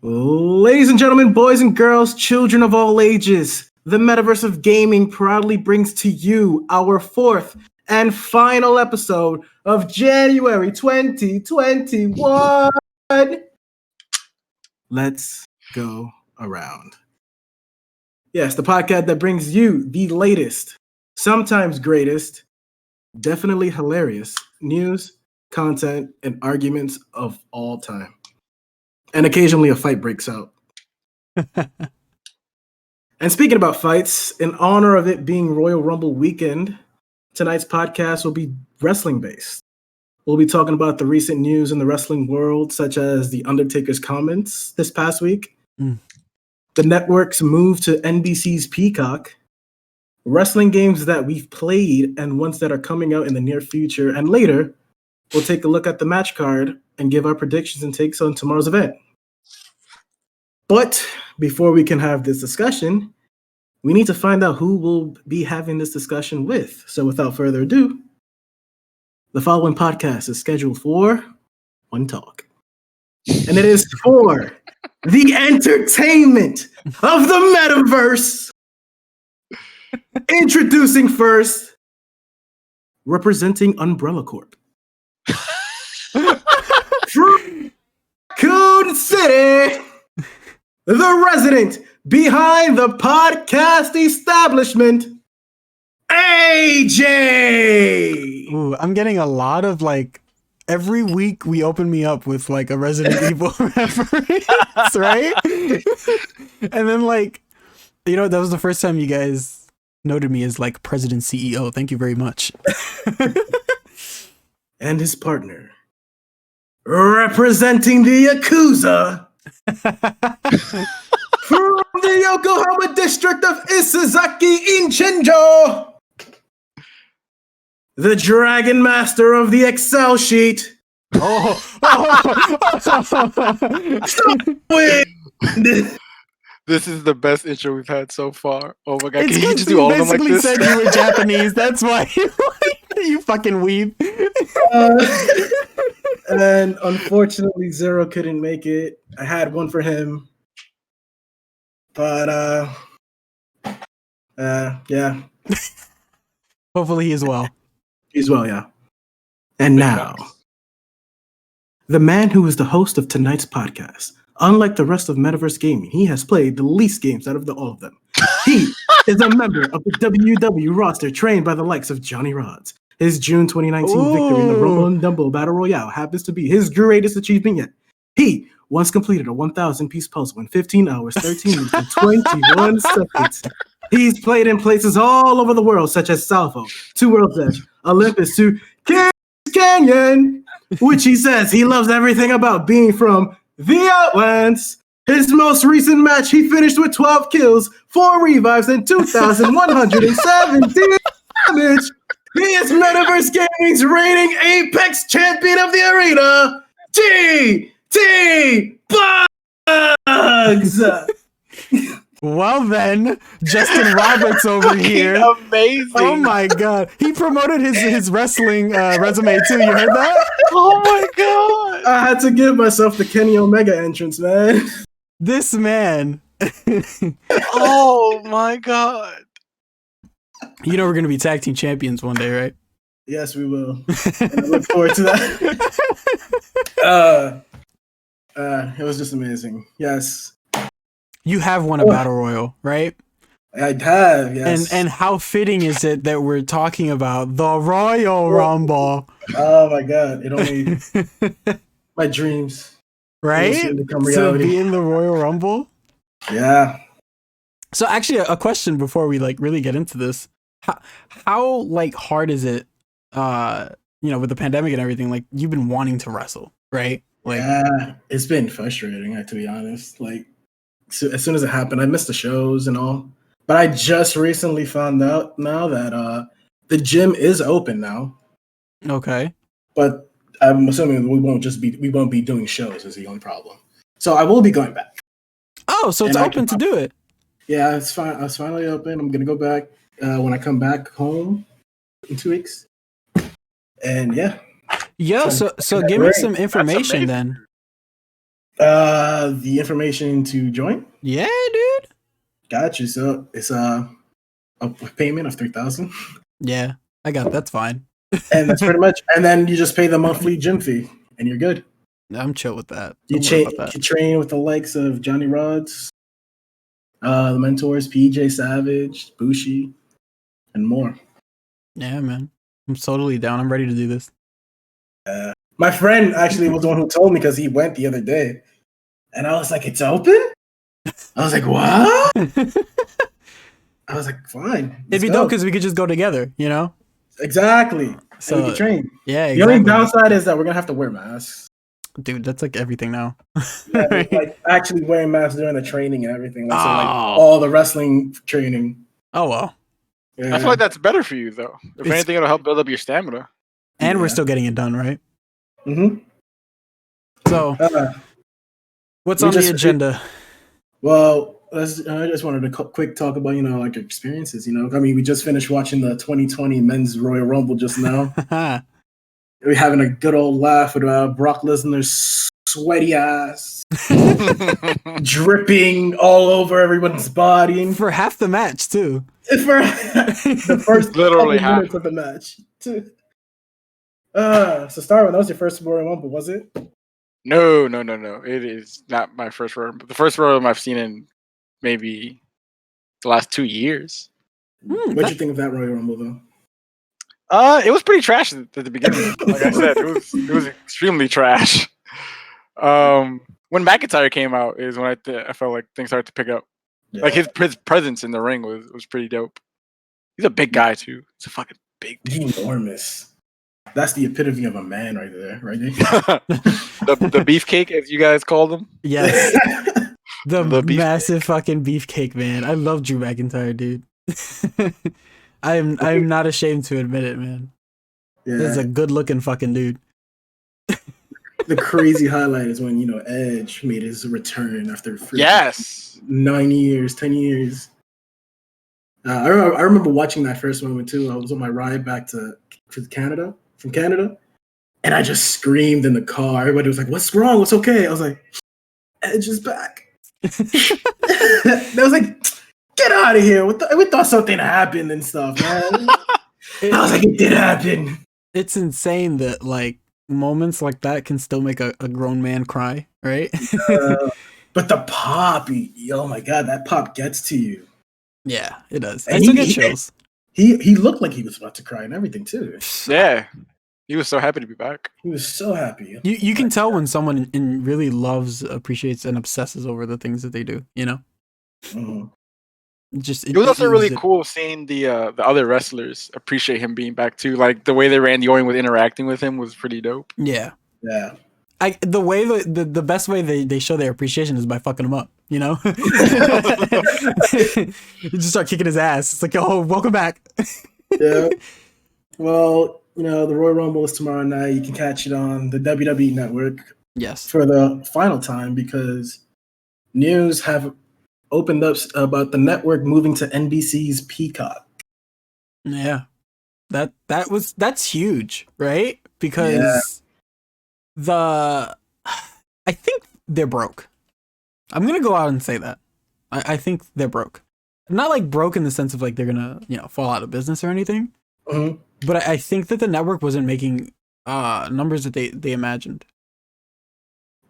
Ladies and gentlemen, boys and girls, children of all ages, the Metaverse of Gaming proudly brings to you our fourth and final episode of January 2021. Let's go around. Yes, the podcast that brings you the latest, sometimes greatest, definitely hilarious news, content, and arguments of all time. And occasionally a fight breaks out. And speaking about fights, in honor of it being Royal Rumble weekend, tonight's podcast will be wrestling based. We'll be talking about the recent news in the wrestling world, such as the Undertaker's comments this past week, the network's move to NBC's Peacock, wrestling games that we've played and ones that are coming out in the near future, and later, we'll take a look at the match card and give our predictions and takes on tomorrow's event. But before we can have this discussion, we need to find out who we'll be having this discussion with. So without further ado, the following podcast is scheduled for One Talk. And it is for the entertainment of the Metaverse. Introducing first, representing Umbrella Corp. From Raccoon City, the resident behind the podcast establishment, AJ. Ooh, I'm getting a lot of every week we open me up with a Resident Evil reference, right? And then that was the first time you guys noted me as President CEO. Thank you very much. And his partner, representing the Yakuza from the Yokohama district of Isazaki Inchenjo, the Dragon Master of the Excel sheet. This is the best intro we've had so far. Oh my god, It's can you just do all of them like this? said you were Japanese. That's why you fucking weeb. And unfortunately, Zero couldn't make it. I had one for him, but yeah. Hopefully he's well. He's well, yeah. And now, the man who is the host of tonight's podcast. Unlike the rest of Metaverse Gaming, he has played the least games out of all of them. He is a member of the WWE roster trained by the likes of Johnny Rods. His June 2019 victory in the Rumble and Dumble Battle Royale happens to be his greatest achievement yet. He once completed a 1,000-piece puzzle in 15 hours, 13 minutes, and 21 seconds. He's played in places all over the world, such as Salvo, to World's Edge, Olympus, to Kings Canyon, which he says he loves everything about being from the Outlands. His most recent match, he finished with 12 kills, 4 revives, and 2,117 damage. He is Metaverse Gaming's reigning Apex champion of the arena, GT Bugz. Well then, Justin Roberts over here. Amazing. Oh my god. He promoted his wrestling resume too. You heard that? Oh my god. I had to give myself the Kenny Omega entrance, man. This man. Oh my god. You know we're going to be tag team champions one day, right? Yes, we will. I look forward to that. It was just amazing. Yes. You have won a battle royal, right? I have, yes. And how fitting is it that we're talking about the Royal Rumble? Oh my god, it only my dreams. Right? To be in the Royal Rumble? Yeah. So actually a question before we really get into this. How hard is it with the pandemic and everything, you've been wanting to wrestle, right? Yeah, it's been frustrating, to be honest. As soon as it happened, I missed the shows and all. But I just recently found out now that the gym is open now. Okay. But I'm assuming we won't be doing shows is the only problem. So I will be going back. Oh, so it's open to do it. Yeah, it's fine. It's finally open. I'm gonna go back when I come back home in 2 weeks. And yeah. Yo, so give me some information then. The information to join. Yeah, dude. Got you. So it's a payment of 3,000, Yeah, I got that's fine. and that's pretty much. And then you just pay the monthly gym fee, and you're good. I'm chill with that. You train with the likes of Johnny Rods, the mentors PJ Savage, Bushi, and more. Yeah, man. I'm totally down. I'm ready to do this. My friend actually was the one who told me because he went the other day, and I was like, "It's open." I was like, "What?" I was like, "Fine." It'd be dope because we could just go together, you know? Exactly. So we can train. Yeah, exactly. The only downside is that we're gonna have to wear masks. Dude, that's like everything now. Yeah, like actually wearing masks during the training and everything. Like, so like all the wrestling training. Oh well. Yeah. I feel like that's better for you though. If anything, it'll help build up your stamina. And we're still getting it done, right? Mm-hmm. So, what's on the agenda? Well, I just wanted to quick talk about, like experiences, I mean, we just finished watching the 2020 Men's Royal Rumble just now. We're having a good old laugh with Brock Lesnar's sweaty ass dripping all over everyone's body. For half the match, too. For the first literally half minutes of the match. So StarWind, that was your first Royal Rumble, was it? No. It is not my first Royal Rumble. The first Royal Rumble I've seen in maybe the last 2 years. What'd you think of that Royal Rumble, though? It was pretty trash at the beginning. Like I said, it was extremely trash. When McIntyre came out is when I felt like things started to pick up. Yeah. Like his presence in the ring was pretty dope. He's a big guy too. He's a fucking big dude. He's enormous. That's the epitome of a man right there. the beefcake, as you guys called him. Yes. The massive fucking beefcake, man. I love Drew McIntyre, dude. I'm not ashamed to admit it, man. Yeah. This is a good looking fucking dude. The crazy highlight is when, Edge made his return after 9 years, 10 years. I remember watching that first moment too. I was on my ride back to Canada, from Canada, and I just screamed in the car. Everybody was like, "What's wrong? What's okay?" I was like, "Edge is back." They was like, "Get out of here! We thought something happened and stuff, man." I was like, "It did happen." It's insane that like moments like that can still make a grown man cry, right? But the pop, oh my god, that pop gets to you. Yeah, it does. I still get chills. He looked like he was about to cry and everything too. Yeah, he was so happy to be back. He was so happy. You can tell when someone really loves, appreciates, and obsesses over the things that they do. Mm-hmm. It was also really cool seeing the other wrestlers appreciate him being back too. Like the way that Randy Orton was interacting with him was pretty dope. Yeah. The way the best way they show their appreciation is by fucking him up. You just start kicking his ass. It's like, oh, welcome back. Yeah. Well, the Royal Rumble is tomorrow night. You can catch it on the WWE Network. Yes. For the final time, because news have opened up about the network moving to NBC's Peacock. Yeah. That's huge, right? Because I think they're broke. I'm gonna go out and say that. I think they're broke. Not like broke in the sense of like they're gonna fall out of business or anything. Mm-hmm. But I think that the network wasn't making numbers that they imagined.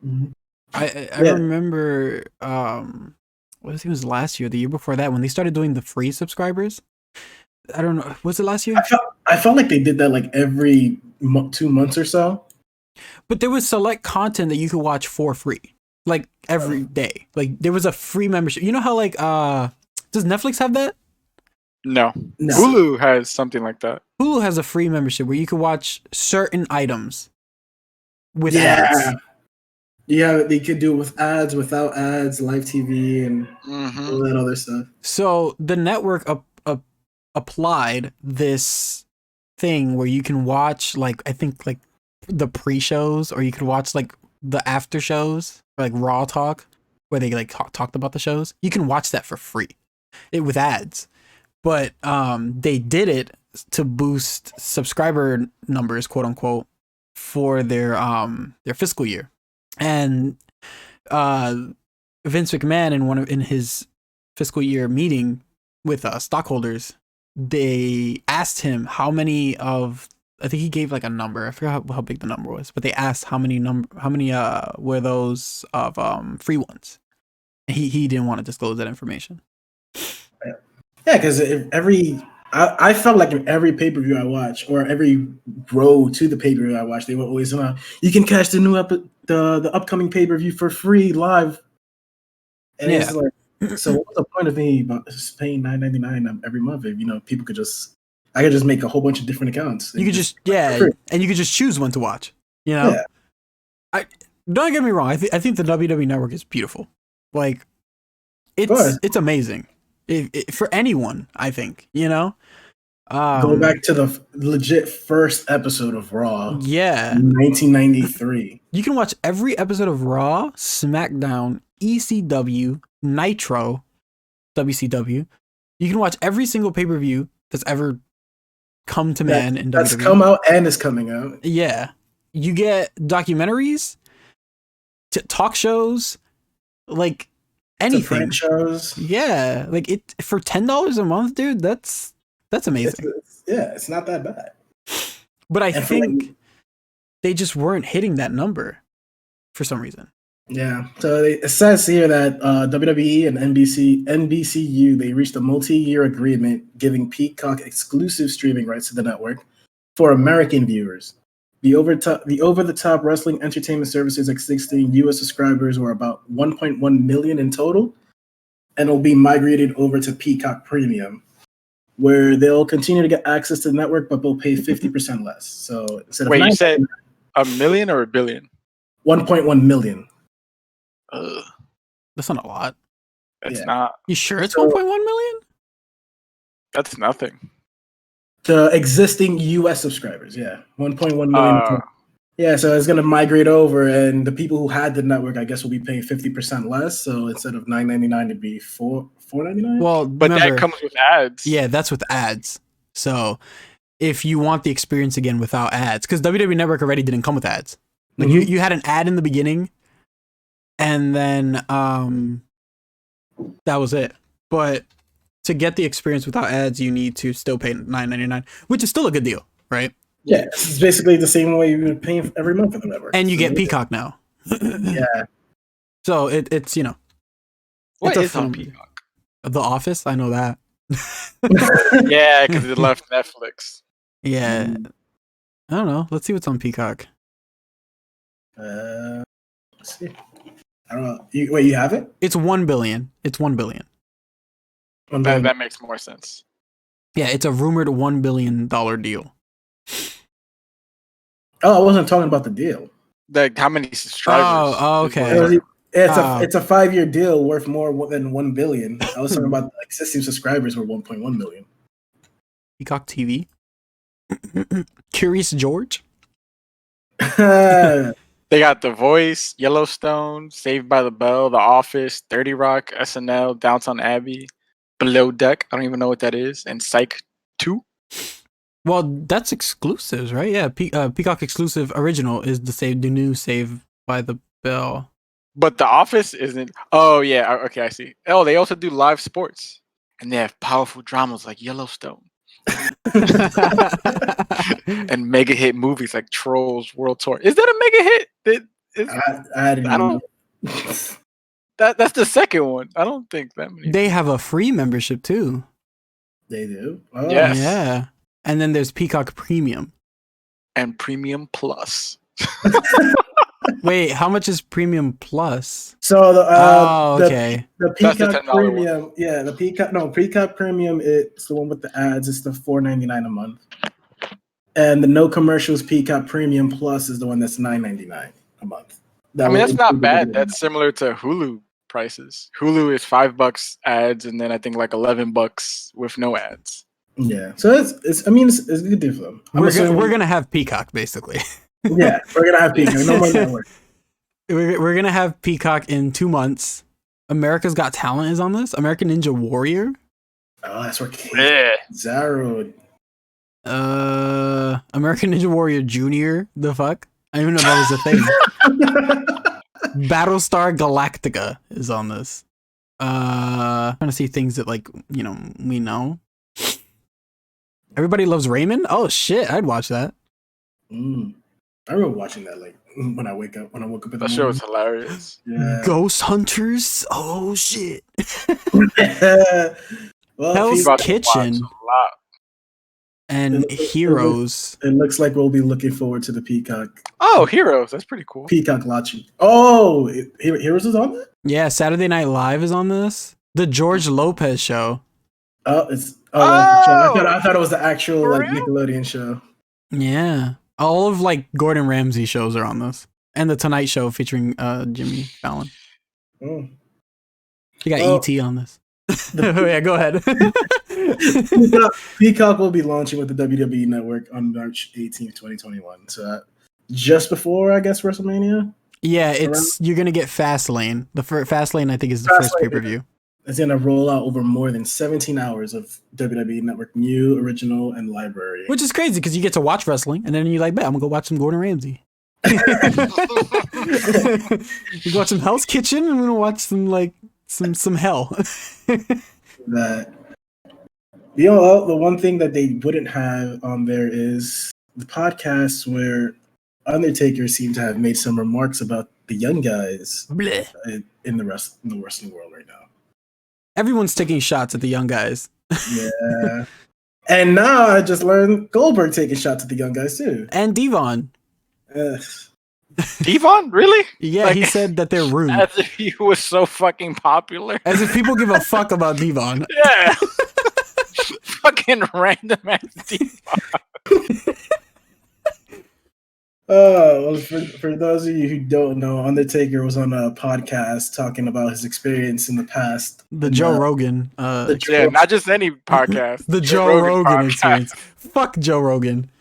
Mm-hmm. I remember what was it was last year, the year before that, when they started doing the free subscribers. I don't know. Was it last year? I felt like they did that like every 2 months or so. But there was select content that you could watch for free, like every day. Like there was a free membership. You know how like does Netflix have that? No. Hulu has something like that. Hulu has a free membership where you can watch certain items with ads. Yeah, they could do it with ads, without ads, live TV, and all that other stuff. So the network applied this thing where you can watch, like, I think, like, the pre-shows, or you could watch, like, the after shows, like Raw Talk, where they, like, talked about the shows. You can watch that for free with ads. But they did it to boost subscriber numbers, quote unquote, for their fiscal year. And Vince McMahon in his fiscal year meeting with stockholders, they asked him how many of, I think he gave like a number. I forgot how big the number was, but they asked how many were those of free ones. And he didn't want to disclose that information. Yeah, because I felt like in every pay-per-view I watch, or every road to the pay-per-view I watch, they were always you can catch the new the upcoming pay-per-view for free live. And it's like, so what's the point of me paying $9.99 every month if people could I could just make a whole bunch of different accounts. You could and you could just choose when to watch. Yeah. Don't get me wrong. I think the WWE Network is beautiful. Like, it's amazing. For anyone, I think, go back to the legit first episode of Raw. Yeah. 1993. You can watch every episode of Raw, SmackDown, ECW, Nitro, WCW. You can watch every single pay-per-view that's ever come to man in WWE. That's come out and is coming out. Yeah. You get documentaries, talk shows, like anything. Shows. Yeah. Like it for $10 a month, dude, that's amazing. It's not that bad. But I think they just weren't hitting that number for some reason. Yeah. So it says here that WWE and NBCU, they reached a multi-year agreement giving Peacock exclusive streaming rights to the network for American viewers. The over-the-top wrestling entertainment services existing U.S. subscribers were about 1.1 million in total, and will be migrated over to Peacock Premium, where they'll continue to get access to the network, but they'll pay 50% less. So instead of you said a million or a billion? 1.1 million. That's not a lot. It's not. You sure it's 1.1 million? That's nothing. The existing US subscribers, 1.1 million. Yeah, so it's gonna migrate over, and the people who had the network, I guess, will be paying 50% less. So instead of $9.99, it'd be $4.99. Well, but remember, that comes with ads. Yeah, that's with ads. So if you want the experience again without ads, because WWE Network already didn't come with ads. Like you had an ad in the beginning. And then that was it. But to get the experience without ads, you need to still pay $9.99, which is still a good deal, right? Yeah, it's basically the same way you would pay every month for the network. And you get Peacock now. Yeah. So it's what it's is on Peacock? The Office, I know that. Yeah, because it left Netflix. Yeah. I don't know. Let's see what's on Peacock. Let's see. I don't know. You have it? It's 1 billion. It's 1 billion. That makes more sense. Yeah, it's a rumored $1 billion deal. Oh, I wasn't talking about the deal. Like how many subscribers? Oh, okay. It's a 5-year deal worth more than 1 billion. I was talking about the existing subscribers were 1.1 million. Peacock TV. Curious George. They got The Voice, Yellowstone, Saved by the Bell, The Office, 30 Rock, SNL, Downton Abbey, Below Deck. I don't even know what that is, and Psych 2. Well, that's exclusives, right? Yeah, Peacock exclusive original is the new Saved by the Bell. But The Office isn't. Oh yeah, okay, I see. Oh, they also do live sports, and they have powerful dramas like Yellowstone. And mega hit movies like Trolls World Tour. Is that a mega hit? I don't know. That's the second one. I don't think that many. They have a free membership too. They do? Oh. Yes. Yeah. And then there's Peacock Premium. And Premium Plus. Wait, how much is Premium Plus? So okay. The Peacock Premium, Peacock Premium, it's the one with the ads. It's the $4.99 a month. And the no commercials Peacock Premium Plus is the one that's $9.99 a month. That's not bad. That's similar to Hulu prices. Hulu is $5 ads, and then I think like $11 with no ads. Yeah, so it's a good deal for them. We're gonna have Peacock basically. Yeah, we're gonna have Peacock. No more network. We're gonna have Peacock in 2 months. America's Got Talent is on this. American Ninja Warrior. Oh, that's where Zaro. American Ninja Warrior Junior. The fuck? I didn't even know that was a thing. Battlestar Galactica is on this. Trying to see things that we know. Everybody Loves Raymond. Oh shit, I'd watch that. I remember watching that when I woke up in the morning. That show was hilarious. Yeah. Ghost Hunters. Oh shit. Well, Hell's About to Kitchen watch a lot. and Heroes. It looks like we'll be looking forward to the Peacock. Oh, Heroes. That's pretty cool. Peacock launching. Oh, Heroes is on that? Yeah, Saturday Night Live is on this. The George Lopez show. Oh, I thought it was the actual For real? Nickelodeon show. Yeah. All of Gordon Ramsay shows are on this. And the Tonight Show featuring Jimmy Fallon. Oh. You got E.T. on this. Oh, yeah, go ahead. Peacock will be launching with the WWE Network on March 18th, 2021. So just before, I guess, WrestleMania? Yeah, you're going to get Fastlane. The Fastlane, I think, is the first pay-per-view. It's going to roll out over more than 17 hours of WWE Network new, original, and library. Which is crazy because you get to watch wrestling and then you're like, bet I'm going to go watch some Gordon Ramsay. You go watch some Hell's Kitchen and I'm going to watch some hell. The one thing that they wouldn't have on there is the podcast where Undertaker seemed to have made some remarks about the young guys in the wrestling world right now. Everyone's taking shots at the young guys. Yeah. And now I just learned Goldberg taking shots at the young guys too. And Devon. Devon? Really? Yeah, he said that they're rude. As if he was so fucking popular. As if people give a fuck about Devon. Yeah. Fucking random ass Devon. Well, for those of you who don't know, Undertaker was on a podcast talking about his experience in the past. The Joe Rogan. Yeah, not just any podcast. The Joe Rogan experience. Fuck Joe Rogan.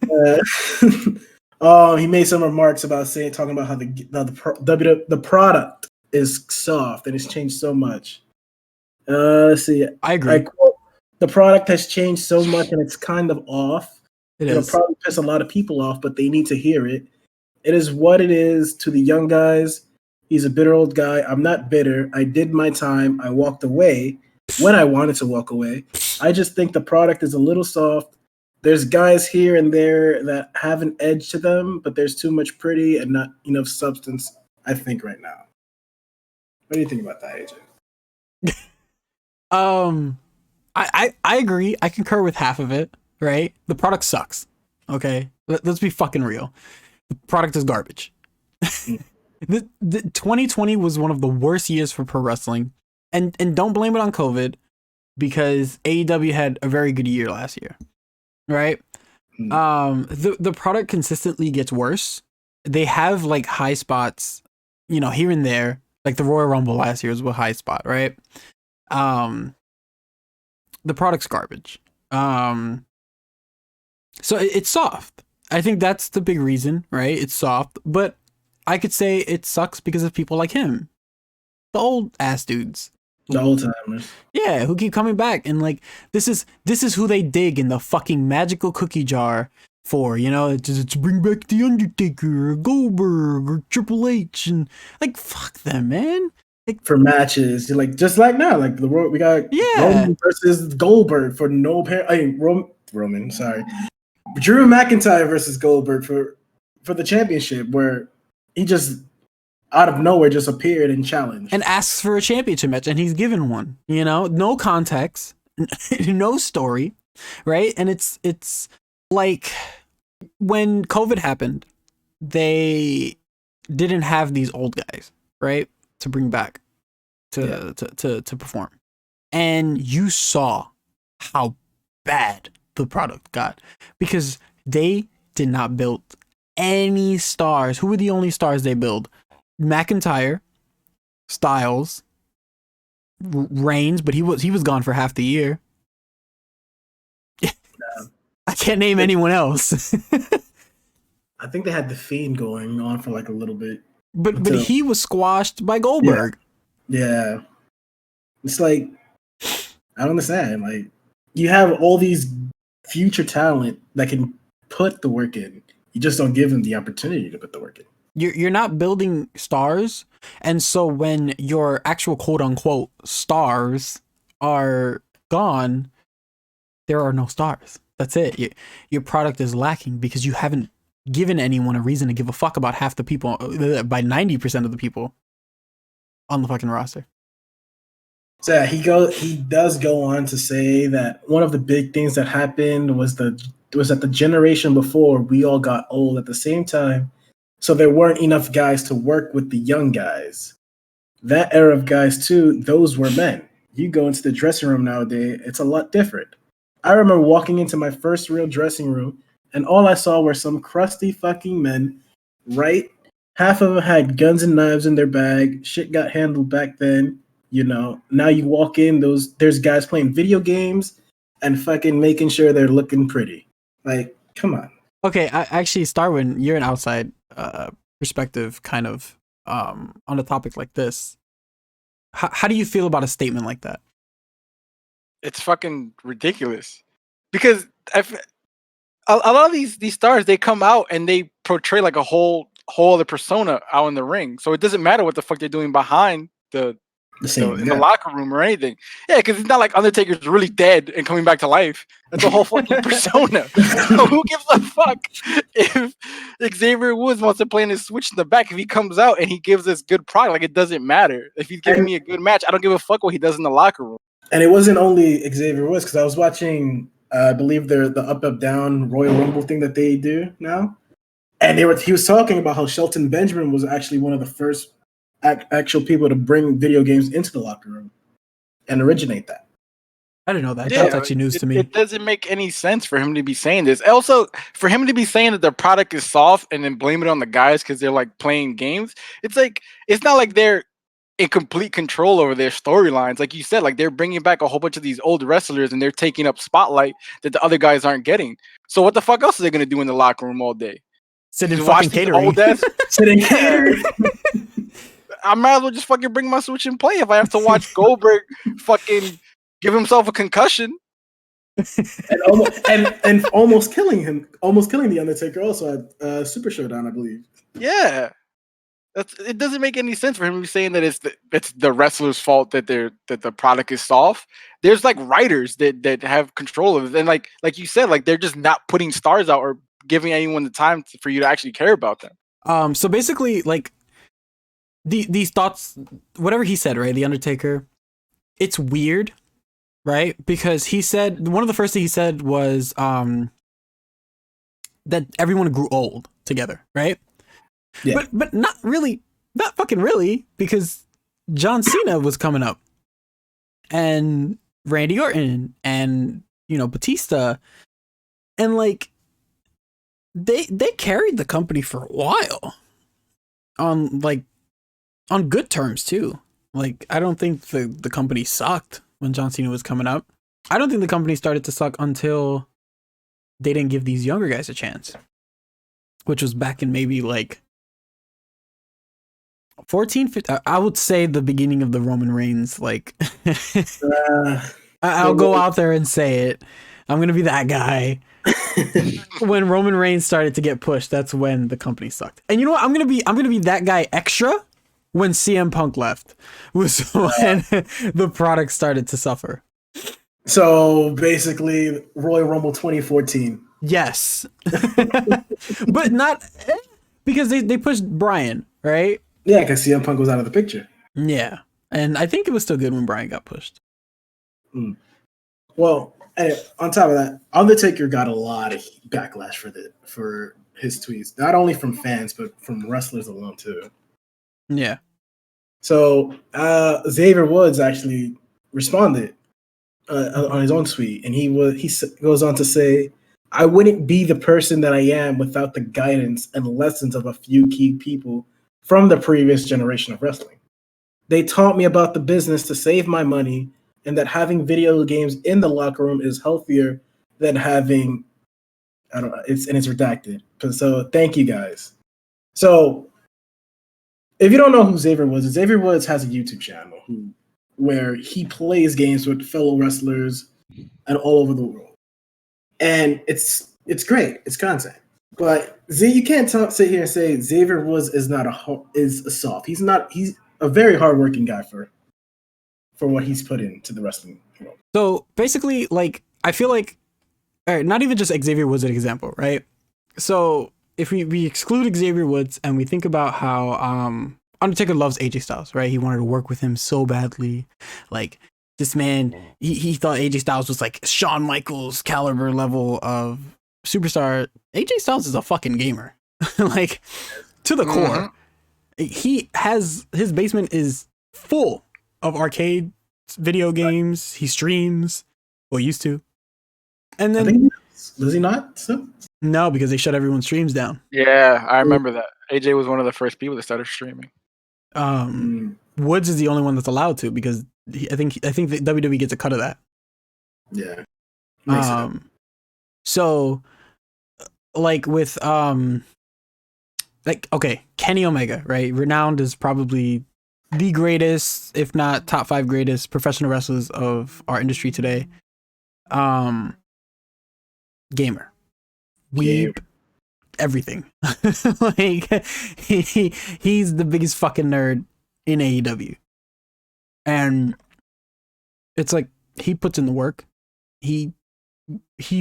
He made some remarks about talking about how the product is soft and it's changed so much. Let's see. I agree. The product has changed so much and it's kind of off. It'll probably piss a lot of people off, but they need to hear it. It is what it is to the young guys. He's a bitter old guy. I'm not bitter. I did my time. I walked away when I wanted to walk away. I just think the product is a little soft. There's guys here and there that have an edge to them, but there's too much pretty and not enough substance, I think, right now. What do you think about that, AJ? I agree. I concur with half of it, right? The product sucks. Okay? Let's be fucking real. The product is garbage. The 2020 was one of the worst years for pro wrestling. And don't blame it on COVID because AEW had a very good year last year. Right? The product consistently gets worse. They have high spots, here and there. Like the Royal Rumble last year was a high spot, right? The product's garbage. So it's soft. I think that's the big reason, right? It's soft, but I could say it sucks because of people like him. The old ass dudes. The old timers. Yeah, who keep coming back and this is who they dig in the fucking magical cookie jar for, to bring back the Undertaker or Goldberg or Triple H and fuck them, man. For matches, just like now, we got Roman versus Goldberg for no Roman, sorry, Drew McIntyre versus Goldberg for the championship, where he just out of nowhere just appeared and challenged and asks for a championship match, and he's given one. No context, no story, right? And it's like when COVID happened, they didn't have these old guys, right, to bring back to perform, and you saw how bad the product got because they did not build any stars. Who were the only stars they built? McIntyre, Styles, Reigns, but he was gone for half the year. I can't name anyone else. I think they had the Fiend going on for a little bit, but he was squashed by Goldberg. Yeah, it's I don't understand. You have all these future talent that can put the work in. You just don't give them the opportunity to put the work in. You're not building stars, and so when your actual quote unquote stars are gone, there are no stars. That's it. Your product is lacking because you haven't given anyone a reason to give a fuck about half the people, by 90% of the people on the fucking roster. So yeah, he does go on to say that one of the big things that happened was that the generation before, we all got old at the same time, so there weren't enough guys to work with the young guys. That era of guys too, those were men. You go into the dressing room nowadays, it's a lot different. I remember walking into my first real dressing room, and all I saw were some crusty fucking men, right? Half of them had guns and knives in their bag. Shit got handled back then. You know, now you walk in, there's guys playing video games and fucking making sure they're looking pretty. Like, come on. Okay, actually, StarWind, you're an outside perspective, kind of, on a topic like this. How do you feel about a statement like that? It's fucking ridiculous. Because a lot of these stars, they come out and they portray like a whole other persona out in the ring. So it doesn't matter what the fuck they're doing behind the locker room or anything. Yeah, because it's not like Undertaker's really dead and coming back to life. That's a whole fucking persona. So who gives a fuck if Xavier Woods wants to play in his switch in the back? If he comes out and he gives us good product, like, it doesn't matter. If he's giving me a good match, I don't give a fuck what he does in the locker room. And it wasn't only Xavier Woods, because I was watching, I believe the up down Royal Rumble thing that they do now, and he was talking about how Shelton Benjamin was actually one of the first actual people to bring video games into the locker room and originate that. I didn't know that. Yeah, that's actually news to me. It doesn't make any sense for him to be saying this. Also, for him to be saying that the product is soft and then blame it on the guys because they're like playing games, it's like, it's not like they're in complete control over their storylines. Like you said, like, they're bringing back a whole bunch of these old wrestlers and they're taking up spotlight that the other guys aren't getting. So what the fuck else are they going to do in the locker room all day? Sit in fucking catering. Sit in catering. I might as well just fucking bring my Switch and play if I have to watch Goldberg fucking give himself a concussion. and almost killing the Undertaker also at Super Showdown, I believe. Yeah. It doesn't make any sense for him to be saying that it's the wrestler's fault that the product is soft. There's like writers that have control of it. And like you said, like, they're just not putting stars out or giving anyone the time for you to actually care about them. So basically, like, these thoughts, whatever he said, right? The Undertaker, it's weird, right? Because he said, one of the first things he said was that everyone grew old together, right? Yeah. But not fucking really, because John Cena was coming up, and Randy Orton, and, you know, Batista, and like they carried the company for a while on good terms too. Like, I don't think the company sucked when John Cena was coming up. I don't think the company started to suck until they didn't give these younger guys a chance, which was back in maybe like 14, 15, I would say the beginning of the Roman Reigns. Like, I'll go out there and say it. I'm going to be that guy. When Roman Reigns started to get pushed, that's when the company sucked. And you know what? I'm going to be that guy extra when CM Punk left, was when the product started to suffer. So basically, Royal Rumble 2014. Yes. But not because they pushed Bryan, right? Yeah, because CM Punk was out of the picture. Yeah. And I think it was still good when Bryan got pushed. Well, on top of that, Undertaker got a lot of backlash for his tweets, not only from fans, but from wrestlers alone too. Yeah. So Xavier Woods actually responded on his own tweet, and he goes on to say, "I wouldn't be the person that I am without the guidance and lessons of a few key people from the previous generation of wrestling. They taught me about the business to save my money, and that having video games in the locker room is healthier than having, I don't know, it's redacted. So thank you guys." So if you don't know who Xavier Woods has a YouTube channel where he plays games with fellow wrestlers and all over the world. And it's great. It's content. But you can't sit here and say Xavier Woods is not is a soft. He's not. He's a very hardworking guy for what he's put into the wrestling world. So basically, like, I feel like, all right, not even just Xavier Woods an example, right? So if we exclude Xavier Woods and we think about how Undertaker loves AJ Styles, right? He wanted to work with him so badly. Like, this man, he thought AJ Styles was like Shawn Michaels caliber level of superstar. AJ Styles is a fucking gamer. Like, to the core. He has, his basement is full of arcade video games. He streams, or used to. And then does he not? So? No, because they shut everyone's streams down. Yeah, I remember that. AJ was one of the first people that started streaming. Woods is the only one that's allowed to, because I think the WWE gets a cut of that. Yeah. So like with like, okay, Kenny Omega, right? Renowned is probably the greatest, if not top 5 greatest professional wrestlers of our industry today. Gamer. Weeb. Everything. Like, he's the biggest fucking nerd in AEW. And it's like, he puts in the work. He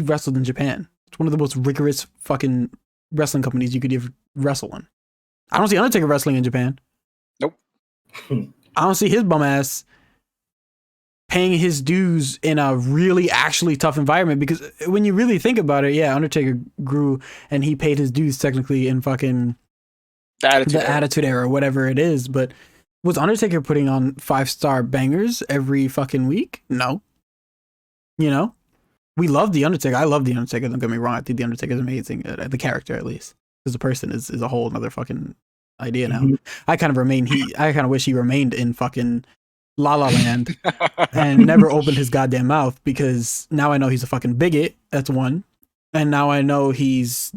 wrestled in Japan. It's one of the most rigorous fucking wrestling companies you could ever wrestle in. I don't see Undertaker wrestling in Japan. Nope. I don't see his bum ass paying his dues in a really actually tough environment, because when you really think about it, yeah, Undertaker grew and he paid his dues technically in fucking the Attitude Era, whatever it is. But was Undertaker putting on 5-star bangers every fucking week? No. You know? We love The Undertaker. I love The Undertaker. Don't get me wrong. I think The Undertaker is amazing. The character, at least. Because the person is a whole other fucking idea now. I kind of wish he remained in fucking La La Land and never opened his goddamn mouth, because now I know he's a fucking bigot. That's one. And now I know he's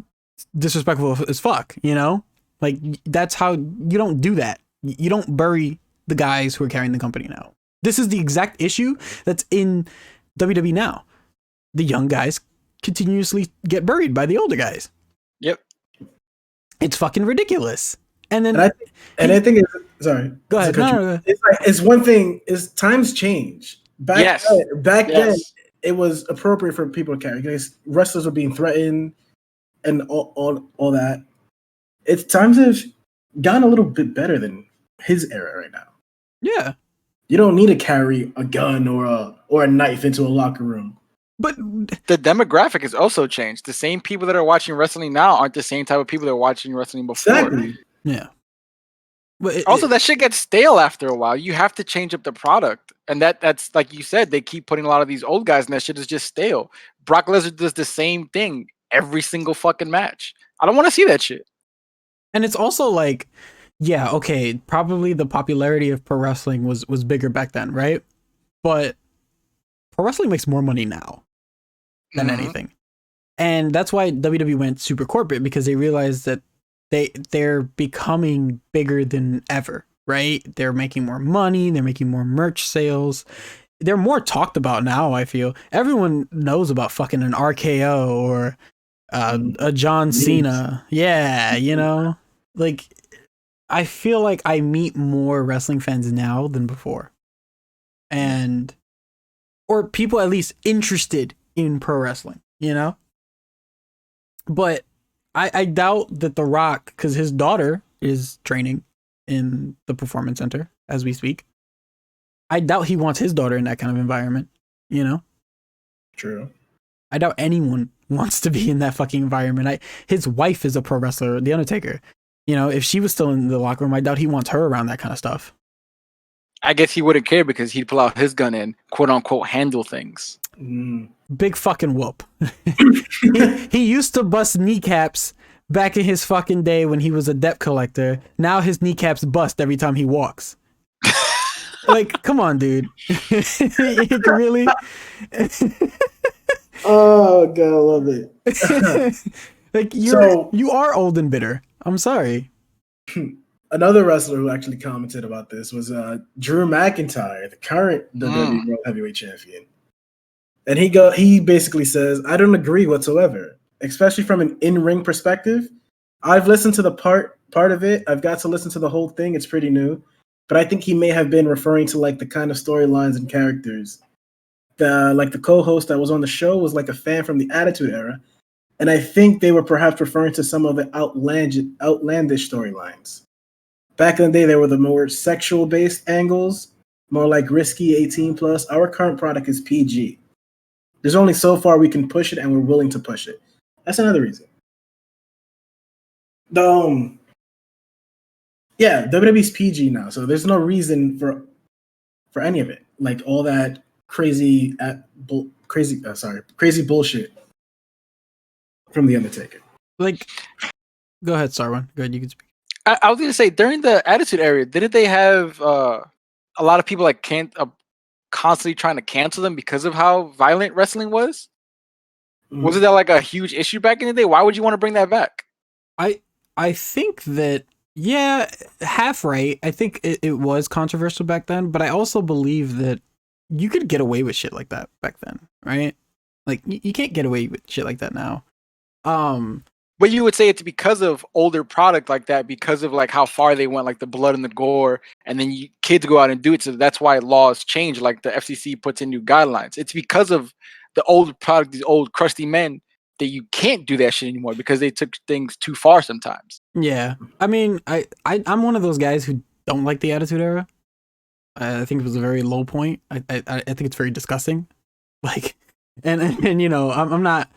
disrespectful as fuck, you know? Like, that's how you don't do that. You don't bury the guys who are carrying the company now. This is the exact issue that's in WWE now. The young guys continuously get buried by the older guys. Yep. It's fucking ridiculous. And then I think it's, sorry. Go ahead. No. It's one thing is times change. Back then it was appropriate for people to carry, because wrestlers were being threatened and all that. It's times have gotten a little bit better than his era right now. Yeah. You don't need to carry a gun or a knife into a locker room. But the demographic has also changed. The same people that are watching wrestling now aren't the same type of people that were watching wrestling before. Exactly. Yeah. But also, that shit gets stale after a while. You have to change up the product. And that's like you said, they keep putting a lot of these old guys, and that shit is just stale. Brock Lesnar does the same thing every single fucking match. I don't want to see that shit. And it's also like, yeah, okay, probably the popularity of pro wrestling was bigger back then, right? But pro wrestling makes more money now than anything. And that's why WWE went super corporate, because they realized that they're becoming bigger than ever, right? They're making more money, they're making more merch sales. They're more talked about now, I feel. Everyone knows about fucking an RKO or a John Cena. Yeah, you know? Like, I feel like I meet more wrestling fans now than before. Or people at least interested in pro wrestling, you know? But I doubt that The Rock, because his daughter is training in the Performance Center as we speak, I doubt he wants his daughter in that kind of environment, you know? True. I doubt anyone wants to be in that fucking environment. His wife is a pro wrestler, The Undertaker. You know, if she was still in the locker room, I doubt he wants her around that kind of stuff. I guess he wouldn't care, because he'd pull out his gun and quote unquote handle things. Big fucking whoop. he used to bust kneecaps back in his fucking day when he was a debt collector. Now his kneecaps bust every time he walks. Like, come on, dude. Really? Oh god, I love it. Like, you are old and bitter. I'm sorry. Another wrestler who actually commented about this was Drew McIntyre, the current WWE World Heavyweight Champion. And he basically says, I don't agree whatsoever. especially from an in-ring perspective. I've listened to the part of it. I've got to listen to the whole thing. It's pretty new. But I think he may have been referring to like the kind of storylines and characters. The co-host that was on the show was like a fan from the Attitude Era. And I think they were perhaps referring to some of the outlandish storylines. Back in the day, there were the more sexual-based angles, more like risky 18 plus. Our current product is PG. There's only so far we can push it, and we're willing to push it. That's another reason. WWE's PG now, so there's no reason for any of it. Like all that crazy bullshit from the Undertaker. Like, go ahead, StarWind. Go ahead, you can speak. I was gonna say during the Attitude Era, didn't they have a lot of people like constantly trying to cancel them because of how violent wrestling was? Mm-hmm. Wasn't that like a huge issue back in the day? Why would you want to bring that back? I think that, yeah, half right. I think it was controversial back then, but I also believe that you could get away with shit like that back then, right? Like you can't get away with shit like that now. But you would say it's because of older product like that, because of like how far they went, like the blood and the gore, and then kids go out and do it. So that's why laws change. Like the FCC puts in new guidelines. It's because of the old product, these old crusty men, that you can't do that shit anymore because they took things too far sometimes. Yeah, I mean, I'm one of those guys who don't like the Attitude Era. I think it was a very low point. I think it's very disgusting. Like, and you know, I'm not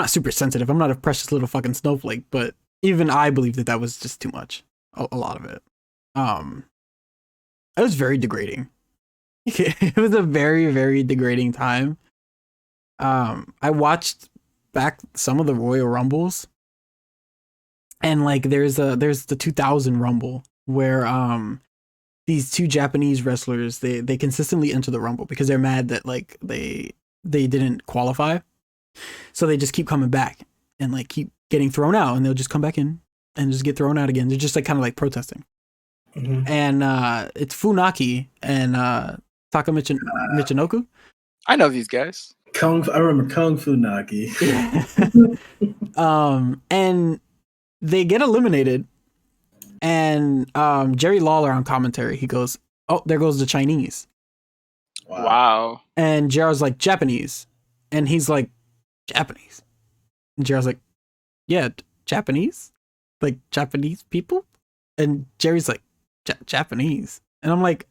super sensitive. I'm not a precious little fucking snowflake, but even I believe that was just too much. A lot of it. It was very degrading. It was a very, very degrading time. I watched back some of the Royal Rumbles, and like there's the 2000 Rumble where these two Japanese wrestlers they consistently enter the Rumble because they're mad that like they didn't qualify. So they just keep coming back and like keep getting thrown out, and they'll just come back in and just get thrown out again. They're just like kind of like protesting. Mm-hmm. And it's Funaki and Taka Michinoku. I know these guys. I remember Kung Funaki. And they get eliminated, and Jerry Lawler on commentary, he goes, "Oh, there goes the Chinese." Wow. And JR's like, "Japanese," and he's like, "Japanese," and JR's like, "Yeah, Japanese, like Japanese people," and Jerry's like, "Japanese," and I'm like,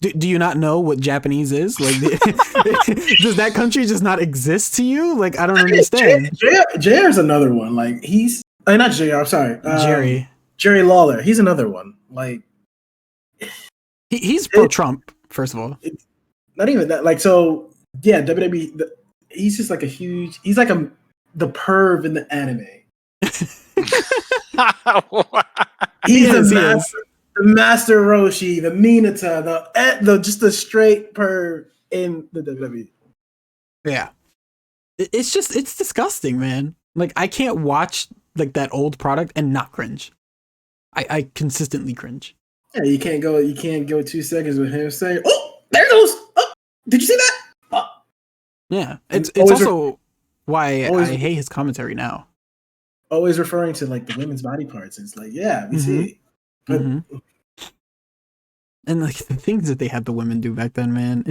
do you not know what Japanese is? Like, does that country just not exist to you? Like, I don't understand. JR's another one. Like, he's not JR. I'm sorry, Jerry Lawler. He's another one. Like, he's pro Trump. First of all, not even that. Like, so yeah, WWE. He's just like he's like the perv in the anime. He's the Master Roshi, the Minato, the just the straight perv in the WWE. Yeah, it's disgusting, man. Like, I can't watch like that old product and not cringe. I consistently cringe. Yeah, you can't go 2 seconds with him saying, "Oh, there goes! Oh, did you see that?" Oh. Yeah, it's also why I hate his commentary now. Always referring to like the women's body parts. It's like, yeah, we see. But, and like the things that they had the women do back then, man,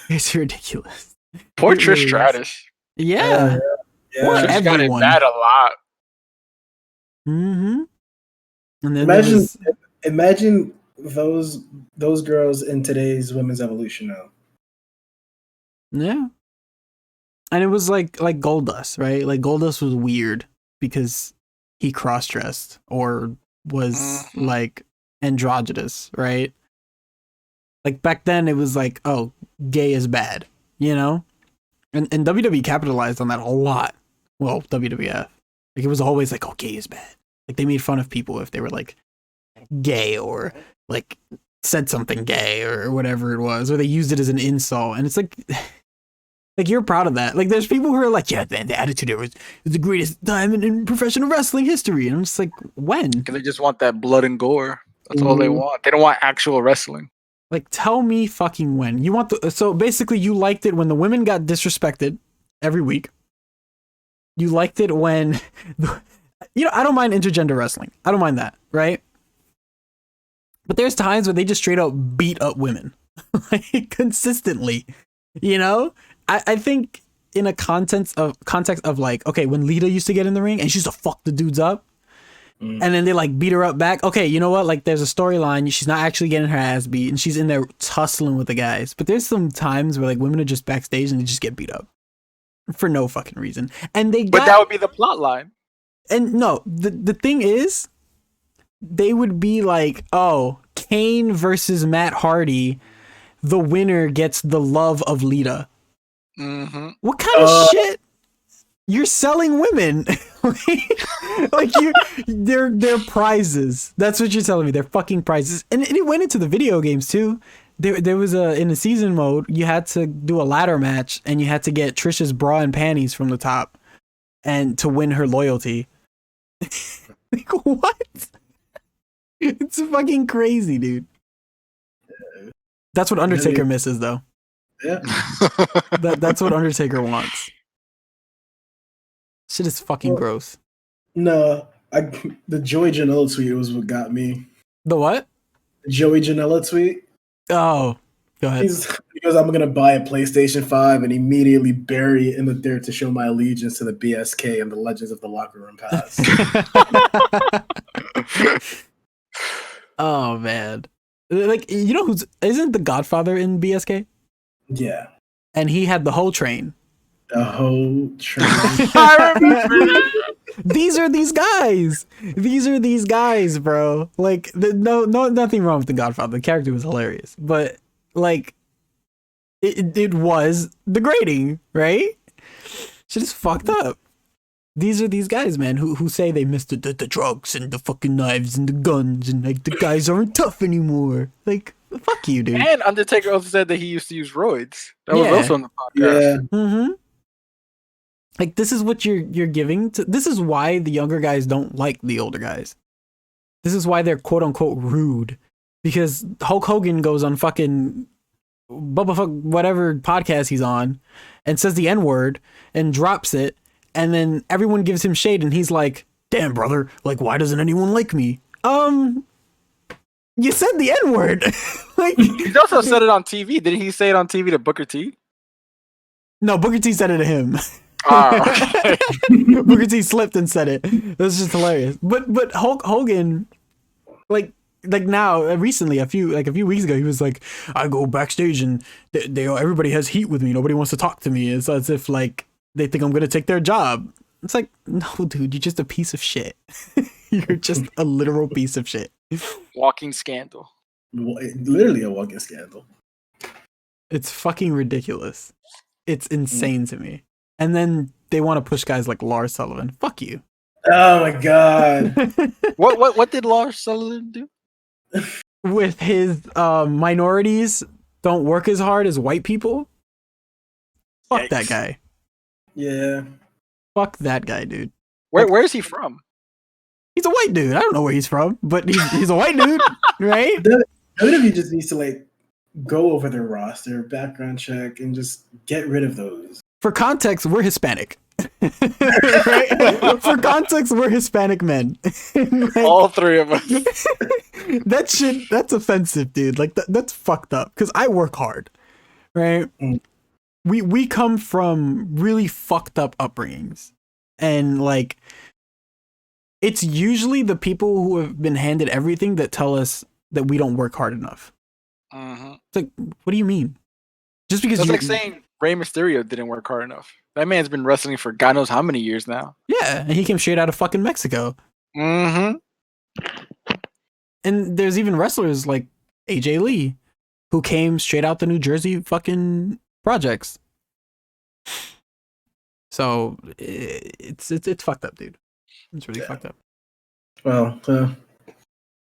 it's ridiculous. Poor Trish Stratus. Yeah. Trish got it bad a lot. Mm-hmm. And then imagine those girls in today's women's evolution now. Yeah. And it was like Goldust, right? Like Goldust was weird because he cross-dressed or was like androgynous, right? Like back then it was like, oh, gay is bad, you know? And WWE capitalized on that a lot. Well, WWF. Like it was always like, oh, gay is bad. Like they made fun of people if they were like gay or like said something gay or whatever it was, or they used it as an insult. And it's like you're proud of that. Like there's people who are like, yeah, man, the Attitude Era is the greatest time in professional wrestling history. And I'm just like, when? Because they just want that blood and gore. That's all they want. They don't want actual wrestling. Like, tell me fucking when. You want so basically you liked it when the women got disrespected every week. You liked it when, I don't mind intergender wrestling. I don't mind that, right? But there's times where they just straight up beat up women, like consistently. I think in a context of like, okay, when Lita used to get in the ring and she used to fuck the dudes up, and then they like beat her up back. Okay, you know what? Like, there's a storyline. She's not actually getting her ass beat, and she's in there tussling with the guys. But there's some times where like women are just backstage and they just get beat up for no fucking reason. And But that would be the plot line. And no, the thing is, they would be like, oh, Kane versus Matt Hardy, the winner gets the love of Lita. Mm-hmm. What kind of shit? You're selling women. Like they're prizes. That's what you're telling me. They're fucking prizes. And it went into the video games too. There was in the season mode, you had to do a ladder match and you had to get Trisha's bra and panties from the top and to win her loyalty. Like, what? It's fucking crazy, dude. That's what Undertaker misses, though. Yeah. That's what Undertaker wants. Shit is fucking gross. No, the Joey Janela tweet was what got me. The what? The Joey Janela tweet. Oh, go ahead. He goes, I'm going to buy a PlayStation 5 and immediately bury it in the dirt to show my allegiance to the BSK and the Legends of the Locker Room Past. Oh, man. Like, isn't the Godfather in BSK? Yeah. And he had the whole train. The whole train. I remember. These are these guys. These are these guys, bro. Like, nothing wrong with the Godfather. The character was hilarious, but like, it was degrading, right? Shit is fucked up. These are these guys, man, who say they missed the drugs and the fucking knives and the guns and like the guys aren't tough anymore. Like, fuck you, dude. And Undertaker also said that he used to use roids. That was also on the podcast. Yeah. Mm-hmm. Like, this is what you're giving to. This is why the younger guys don't like the older guys. This is why they're quote unquote rude, because Hulk Hogan goes on fucking Bubba Fuck whatever podcast he's on and says the N-word and drops it, and then everyone gives him shade and he's like, "Damn, brother, like, why doesn't anyone like me?" You said the N-word. Like, He's also said it on TV. Didn't he say it on TV to Booker T? No, Booker T said it to him. Okay. Booker T slipped and said it. That's just hilarious. But Hulk Hogan, like now, recently, a few weeks ago, he was like, I go backstage and everybody has heat with me. Nobody wants to talk to me. It's as if like they think I'm gonna take their job. It's like, no, dude, you're just a piece of shit. You're just a literal piece of shit. Walking scandal. Literally a walking scandal. It's fucking ridiculous. It's insane to me. And then they want to push guys like Lars Sullivan. Fuck you. Oh my god. What did Lars Sullivan do? With his minorities don't work as hard as white people. Fuck that guy. Yeah. Fuck that guy, dude. Where is he from? He's a white dude. I don't know where he's from, but he's a white dude, right? WWE just needs to like go over their roster, background check, and just get rid of those. For context, we're Hispanic. Right? For context, we're Hispanic men. Like, all three of us. That's offensive, dude. Like that's fucked up. Because I work hard, right? We come from really fucked up upbringings, and like, it's usually the people who have been handed everything that tell us that we don't work hard enough. Mm-hmm. It's like, what do you mean? Just because That's like saying Rey Mysterio didn't work hard enough. That man's been wrestling for God knows how many years now. Yeah, and he came straight out of fucking Mexico. Mm-hmm. And there's even wrestlers like AJ Lee, who came straight out the New Jersey fucking projects. So it's fucked up, dude. It's really fucked up. Well,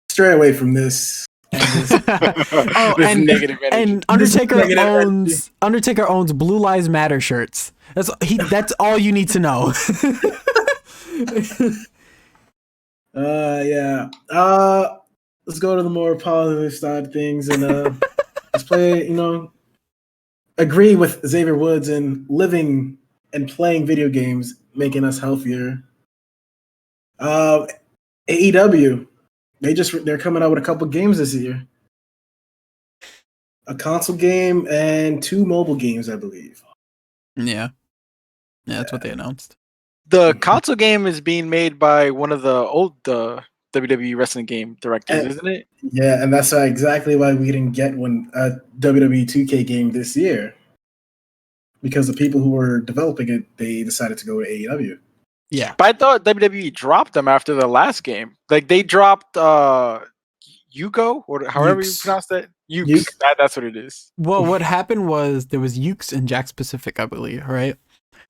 stray away from this. And negative energy. And Undertaker owns Blue Lives Matter shirts. That's all you need to know. Yeah. Let's go to the more positive side of things and let's play, agree with Xavier Woods and living and playing video games making us healthier. AEW, they're coming out with a couple games this year. A console game and 2 mobile games, I believe. Yeah, that's what they announced. The console game is being made by one of the old WWE wrestling game directors, isn't it? Yeah, and that's exactly why we didn't get a WWE 2K game this year. Because the people who were developing it, they decided to go to AEW. Yeah. But I thought WWE dropped them after the last game. Like they dropped Yuko, or however you pronounce that. Ukes. That's what it is. Well, what happened was there was Ukes and Jack Pacific, I believe, right?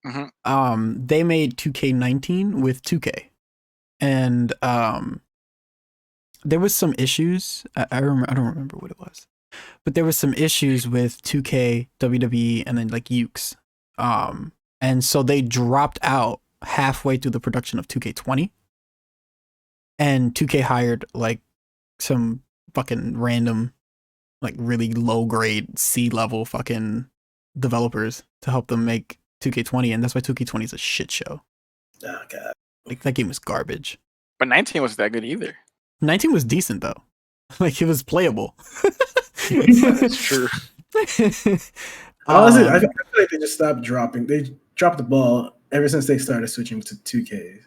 Mm-hmm. They made 2K19 with 2K. And there was some issues. I don't remember what it was. But there was some issues with 2K, WWE, and then like Ukes. And so they dropped out halfway through the production of 2K20. And 2K hired like some fucking random, like really low grade C-level fucking developers to help them make 2K20, and that's why 2K20 is a shit show. Oh god. Like that game was garbage. But 19 wasn't that good either. 19 was decent though. Like it was playable. That's true. Honestly, I feel like they just stopped dropping. They dropped the ball ever since they started switching to 2K.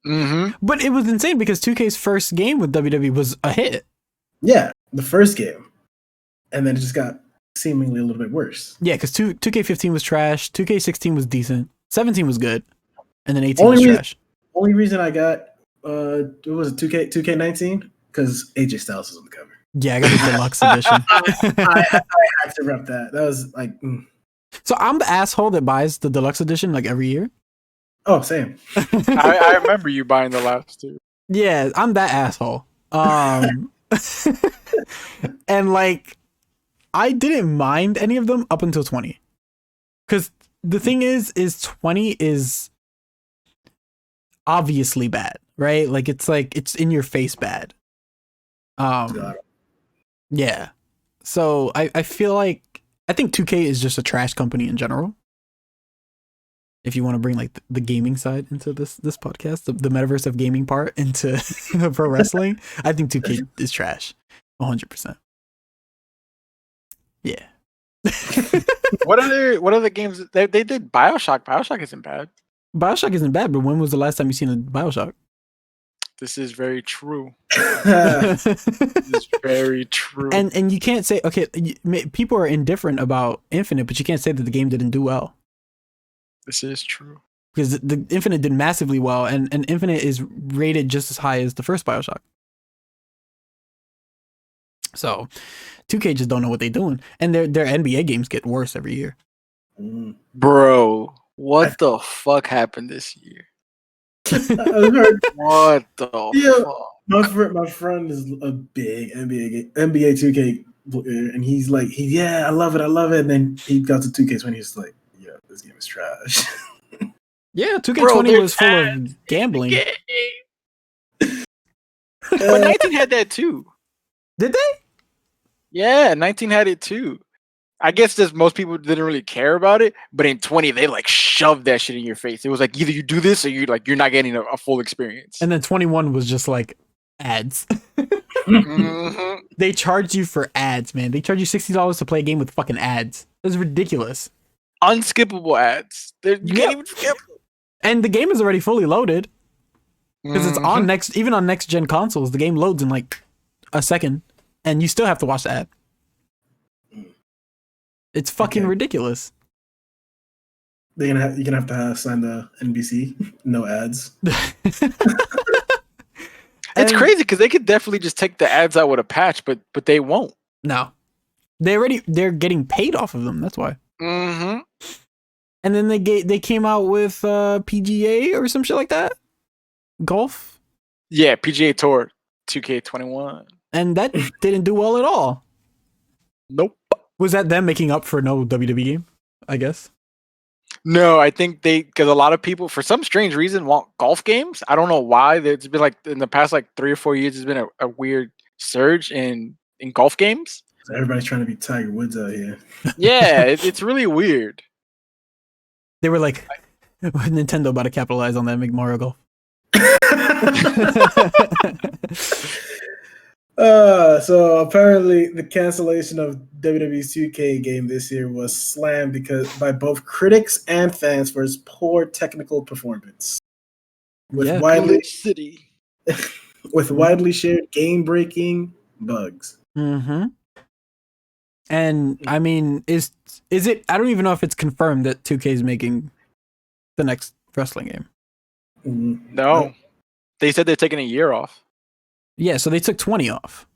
Mm-hmm. But it was insane because 2K's first game with WWE was a hit. Yeah, the first game. And then it just got seemingly a little bit worse. Yeah, because 2K15 was trash, 2K16 was decent, 17 was good, and then 18 was trash. Only reason I got what was it, 2K19? Because AJ Styles was on the cover. Yeah, I got the deluxe edition. I had to rep that. That was like So I'm the asshole that buys the deluxe edition like every year. Oh, same. I remember you buying the last 2. Yeah, I'm that asshole. And like I didn't mind any of them up until 20. Because the thing is 20 is obviously bad, right? Like it's in your face bad. Yeah. So I feel like I think 2K is just a trash company in general. If you want to bring like the gaming side into this podcast, the metaverse of gaming part into pro wrestling, I think 2K is trash, 100%. Yeah. What other games they did? BioShock. BioShock isn't bad. BioShock isn't bad, but when was the last time you seen a BioShock? This is very true. This is very true. And you can't say, okay, people are indifferent about Infinite, but you can't say that the game didn't do well. This is true. Because the Infinite did massively well, and Infinite is rated just as high as the first BioShock. So 2K just don't know what they're doing. And their NBA games get worse every year. Bro, what the fuck happened this year? What the fuck? My friend is a big NBA 2K player, and he's like, I love it. And then he got to 2K20, he's like, yeah, this game is trash. Yeah, 2K20 was full of gambling. But 19 had that too. Did they? Yeah, 19 had it too. I guess just most people didn't really care about it, but in 20 they like shoved that shit in your face. It was like either you do this or you're not getting a full experience. And then 21 was just like ads. Mm-hmm. They charge you for ads, man. They charge you $60 to play a game with fucking ads. That's ridiculous. Unskippable ads. You can't even skip. And the game is already fully loaded because it's on even on next gen consoles. The game loads in like a second, and you still have to watch the ad. It's fucking ridiculous. You're gonna have to sign the NBC. No ads. It's crazy because they could definitely just take the ads out with a patch, but they won't. No, they're getting paid off of them. That's why. Mm-hmm. And then they came out with PGA or some shit like that. Golf. Yeah, PGA Tour 2K21. And that didn't do well at all. Nope. Was that them making up for no WWE game? I guess. No, I think because a lot of people, for some strange reason, want golf games. I don't know why. It's been like in the past like 3 or 4 years, there's been a weird surge in golf games. Everybody's trying to be Tiger Woods out here. Yeah, it's really weird. They were like, Nintendo about to capitalize on that, make Mario Golf. So apparently the cancellation of WWE's 2K game this year was slammed by both critics and fans for its poor technical performance. With widely shared game-breaking bugs. Mm-hmm. And I mean, is it? I don't even know if it's confirmed that 2K is making the next wrestling game. No, they said they're taking a year off. Yeah, so they took 20 off.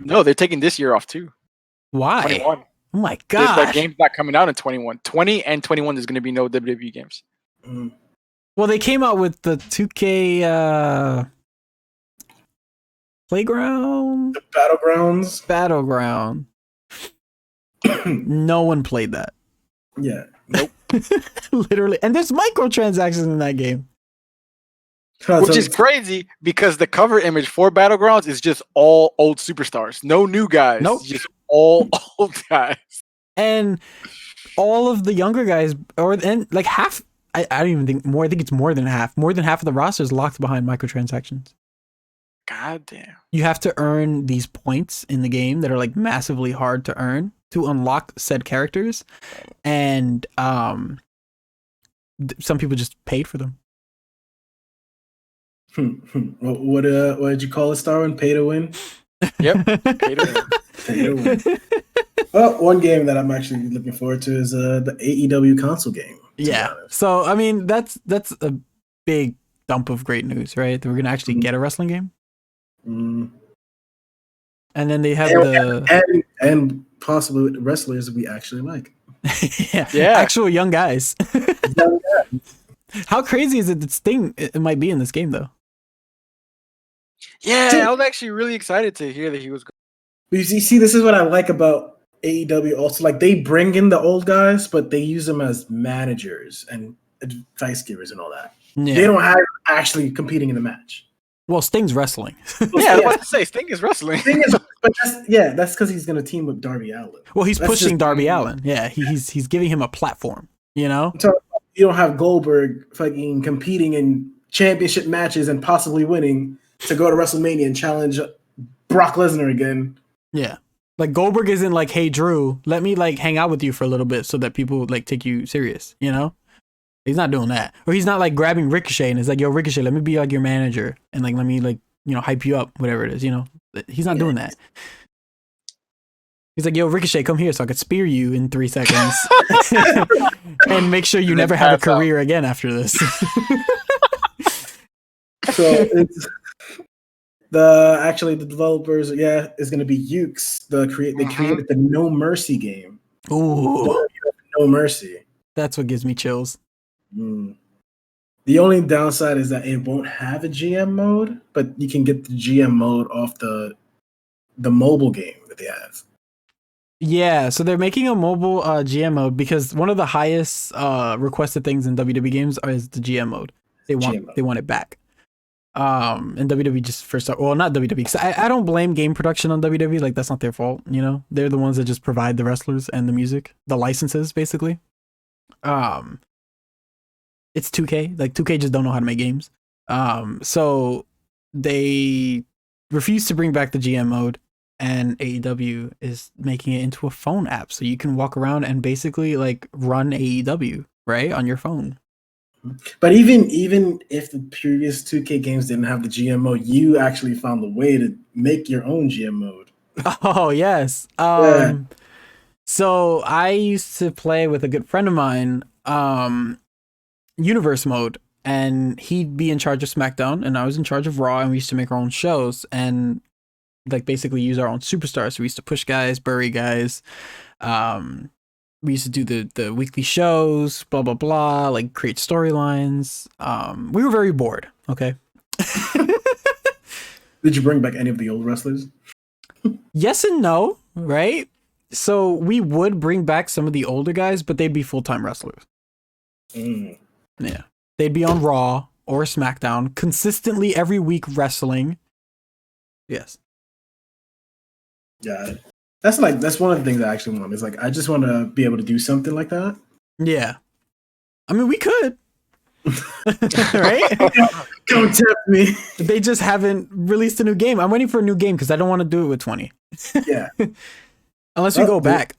No, they're taking this year off too. Why? 21. Oh my god! That game's not coming out in 21. 20 and 21 there's going to be no WWE games. Well, they came out with the 2K Playground, the Battlegrounds. Battleground. No one played that. Yeah. Nope. Literally, and there's microtransactions in that game. Which is crazy because the cover image for Battlegrounds is just all old superstars. No new guys. Nope. Just all old guys. And all of the younger guys, like half, I don't even think more. I think it's more than half. More than half of the roster is locked behind microtransactions. God damn. You have to earn these points in the game that are like massively hard to earn to unlock said characters. And some people just paid for them. What did you call it, StarWind? Pay to win? Yep. Pay to win. Well, one game that I'm actually looking forward to is the AEW console game. Yeah. So I mean, that's a big dump of great news, right? That we're gonna actually get a wrestling game. And then they have and possibly wrestlers we actually like. yeah, actual young guys. How crazy is it that Sting it might be in this game though? Yeah, I was actually really excited to hear that he was. You see, this is what I like about AEW. Also, like they bring in the old guys, but they use them as managers and advice givers and all that. Yeah. They don't have actually competing in the match. Well, Sting's wrestling. Yeah, I was about to say Sting is wrestling. But that's because he's going to team with Darby Allin. Well, he's pushing Darby Allin. Yeah, he's giving him a platform. You know, so you don't have Goldberg fucking competing in championship matches and possibly winning to go to WrestleMania and challenge Brock Lesnar again. Yeah, like Goldberg isn't like, hey Drew, let me like hang out with you for a little bit so that people like take you serious. You know. He's not doing that. Or he's not like grabbing Ricochet and it's like, yo, Ricochet, let me be like your manager and like let me like, you know, hype you up, whatever it is, you know. He's not doing that. He's like, yo, Ricochet, come here so I could spear you in 3 seconds and make sure you never have a career again after this. So it's the developers, is gonna be Ukes. They created the No Mercy game. Ooh. No Mercy. That's what gives me chills. The only downside is that it won't have a GM mode, but you can get the GM mode off the mobile game that they have. Yeah, so they're making a mobile GM mode because one of the highest requested things in WWE games is the GM mode. They want it back. And WWE just not WWE, because I don't blame game production on WWE. Like that's not their fault, you know. They're the ones that just provide the wrestlers and the music, the licenses, basically. It's 2K. Like 2K just don't know how to make games. So they refuse to bring back the GM mode, and AEW is making it into a phone app, so you can walk around and basically like run AEW right on your phone. But even if the previous 2K games didn't have the GM mode, you actually found a way to make your own GM mode. Oh yes. So I used to play with a good friend of mine, Universe mode, and he'd be in charge of SmackDown and I was in charge of Raw, and we used to make our own shows and like basically use our own superstars. So we used to push guys, bury guys. We used to do the weekly shows, blah blah blah, like create storylines. We were very bored. Okay. Did you bring back any of the old wrestlers? Yes and no, right? So we would bring back some of the older guys, but they'd be full-time wrestlers. Yeah. They'd be on Raw or SmackDown consistently every week wrestling. Yes. Yeah. That's one of the things I actually want. Is like I just want to be able to do something like that. Yeah. I mean, we could. Right? Don't tempt me. They just haven't released a new game. I'm waiting for a new game because I don't want to do it with 20. Yeah. Unless we go back.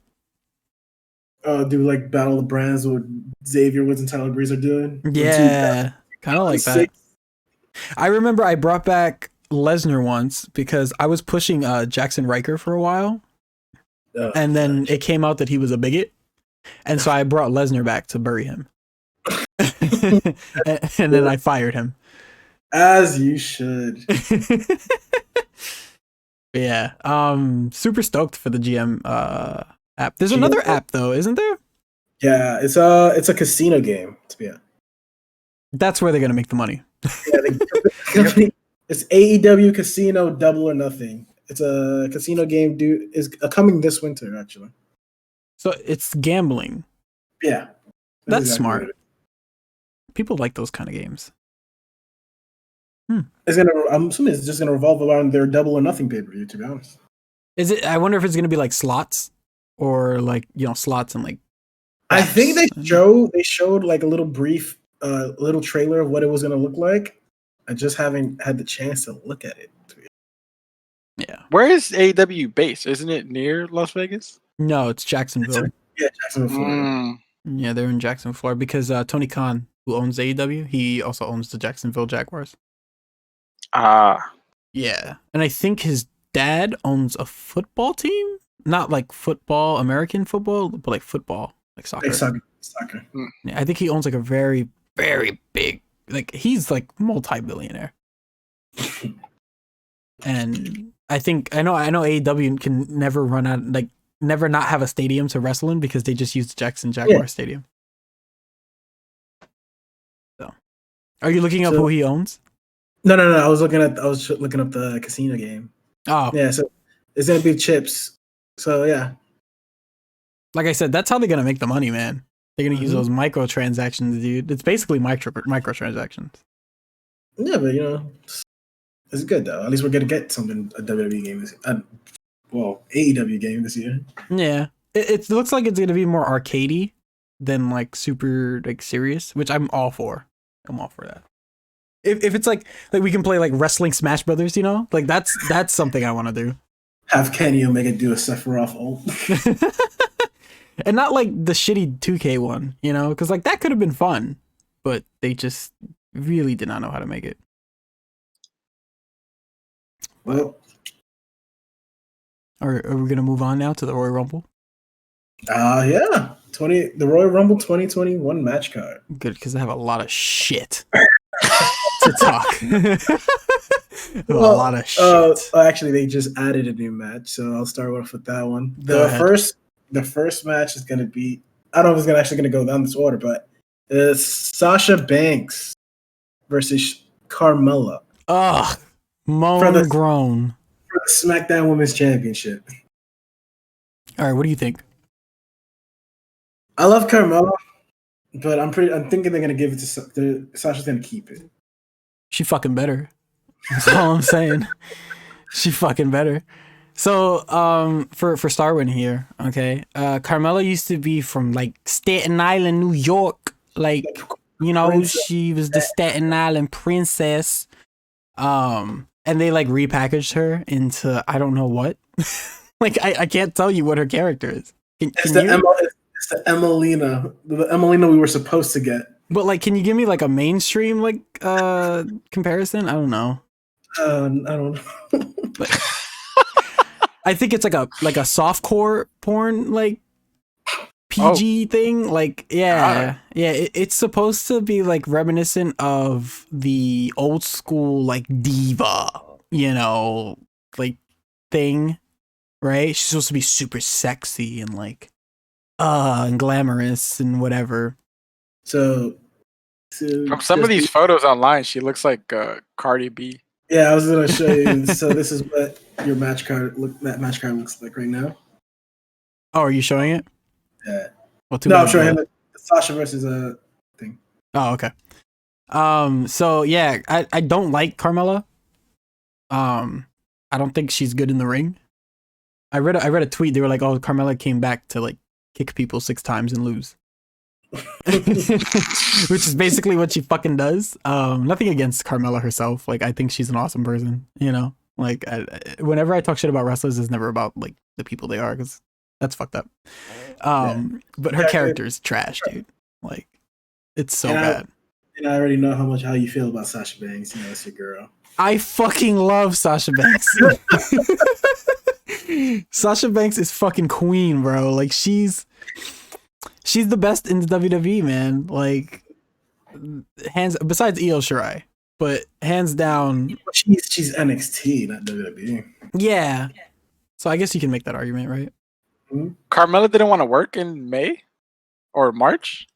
Do like Battle of the Brands what Xavier Woods and Tyler Breeze are doing. Yeah. Kind of like that. I remember I brought back Lesnar once because I was pushing Jackson Riker for a while. And then it came out that he was a bigot. And so I brought Lesnar back to bury him. And then I fired him. As you should. Yeah. Super stoked for the GM app. There's another app though, isn't there? Yeah, it's a casino game, to be honest. That's where they're gonna make the money. Yeah, it's AEW Casino Double or Nothing. It's a casino game. Is coming this winter actually. So it's gambling. Yeah, that's exactly smart. People like those kind of games. It's gonna. I'm assuming it's just gonna revolve around their Double or Nothing pay-per-view. To be honest, is it? I wonder if it's gonna be like slots or like slots and like. I think they showed like a little brief, little trailer of what it was gonna look like. I just haven't had the chance to look at it. Yeah. Where is AEW based? Isn't it near Las Vegas? No, it's Jacksonville. Jacksonville, Florida. Yeah, they're in Jacksonville, Florida because Tony Khan, who owns AEW, he also owns the Jacksonville Jaguars. Yeah. And I think his dad owns a football team. Not like football, American football, but like football, like soccer. Like soccer. Yeah, I think he owns like a very, very big, like he's like multi-billionaire. And I know AEW can never run out, like never not have a stadium to wrestle in because they just use the Jackson Jaguar Stadium. So, are you looking up who he owns? No. I was looking up the casino game. Oh, yeah. So it's gonna be chips. So yeah. Like I said, that's how they're gonna make the money, man. They're gonna use those microtransactions, dude. It's basically microtransactions. Yeah, but it's good though. At least we're gonna get something a WWE game this year. AEW game this year. Yeah, it looks like it's gonna be more arcadey than like super like serious, which I'm all for. I'm all for that. If it's like we can play like wrestling Smash Brothers, like that's something I want to do. Have Kenny Omega do a Sephiroth ult. And not like the shitty 2K one, because like that could have been fun, but they just really did not know how to make it. Well, are we gonna move on now to the Royal Rumble? Yeah, the Royal Rumble 2021 match card. Good, because I have a lot of shit to talk. A lot of shit. Actually, they just added a new match, so I'll start off with that one. The first match is going to be, I don't know if it's actually going to go down this order, but it's Sasha Banks versus Carmella. Ugh, groan. For the SmackDown Women's Championship. All right, what do you think? I love Carmella, but I'm thinking they're going to give it to Sasha's going to keep it. She fucking better. That's all I'm saying. She fucking better. So, for StarWind here, okay, Carmella used to be from like Staten Island, New York, like she was the Staten Island princess, and they like repackaged her into I don't know what, like I can't tell you what her character is. It's the Emelina, the Emelina we were supposed to get. But like, can you give me like a mainstream like comparison? I don't know. I don't know. But I think it's like a softcore porn like PG thing. Like it's supposed to be like reminiscent of the old school like diva, like thing, right? She's supposed to be super sexy and like and glamorous and whatever. So from some of these photos online, she looks like Cardi B. Yeah, I was gonna show you. So this is what your match card looks like right now. Oh, are you showing it? Yeah. Well, I'm showing him the Sasha versus thing. Oh, okay. So yeah, I don't like Carmella. I don't think she's good in the ring. I read a tweet. They were like, "Oh, Carmella came back to like kick people 6 times and lose." Which is basically what she fucking does. Nothing against Carmella herself. Like, I think she's an awesome person, you know? Like, whenever I talk shit about wrestlers, it's never about, like, the people they are, because that's fucked up. But her character is trash, dude. Like, it's so bad. And I already know how you feel about Sasha Banks. You know, it's your girl. I fucking love Sasha Banks. Sasha Banks is fucking queen, bro. Like, she's the best in the WWE, man. Like, besides Io Shirai, but hands down. She's NXT, not WWE. Yeah. So I guess you can make that argument, right? Mm-hmm. Carmella didn't want to work in May or March.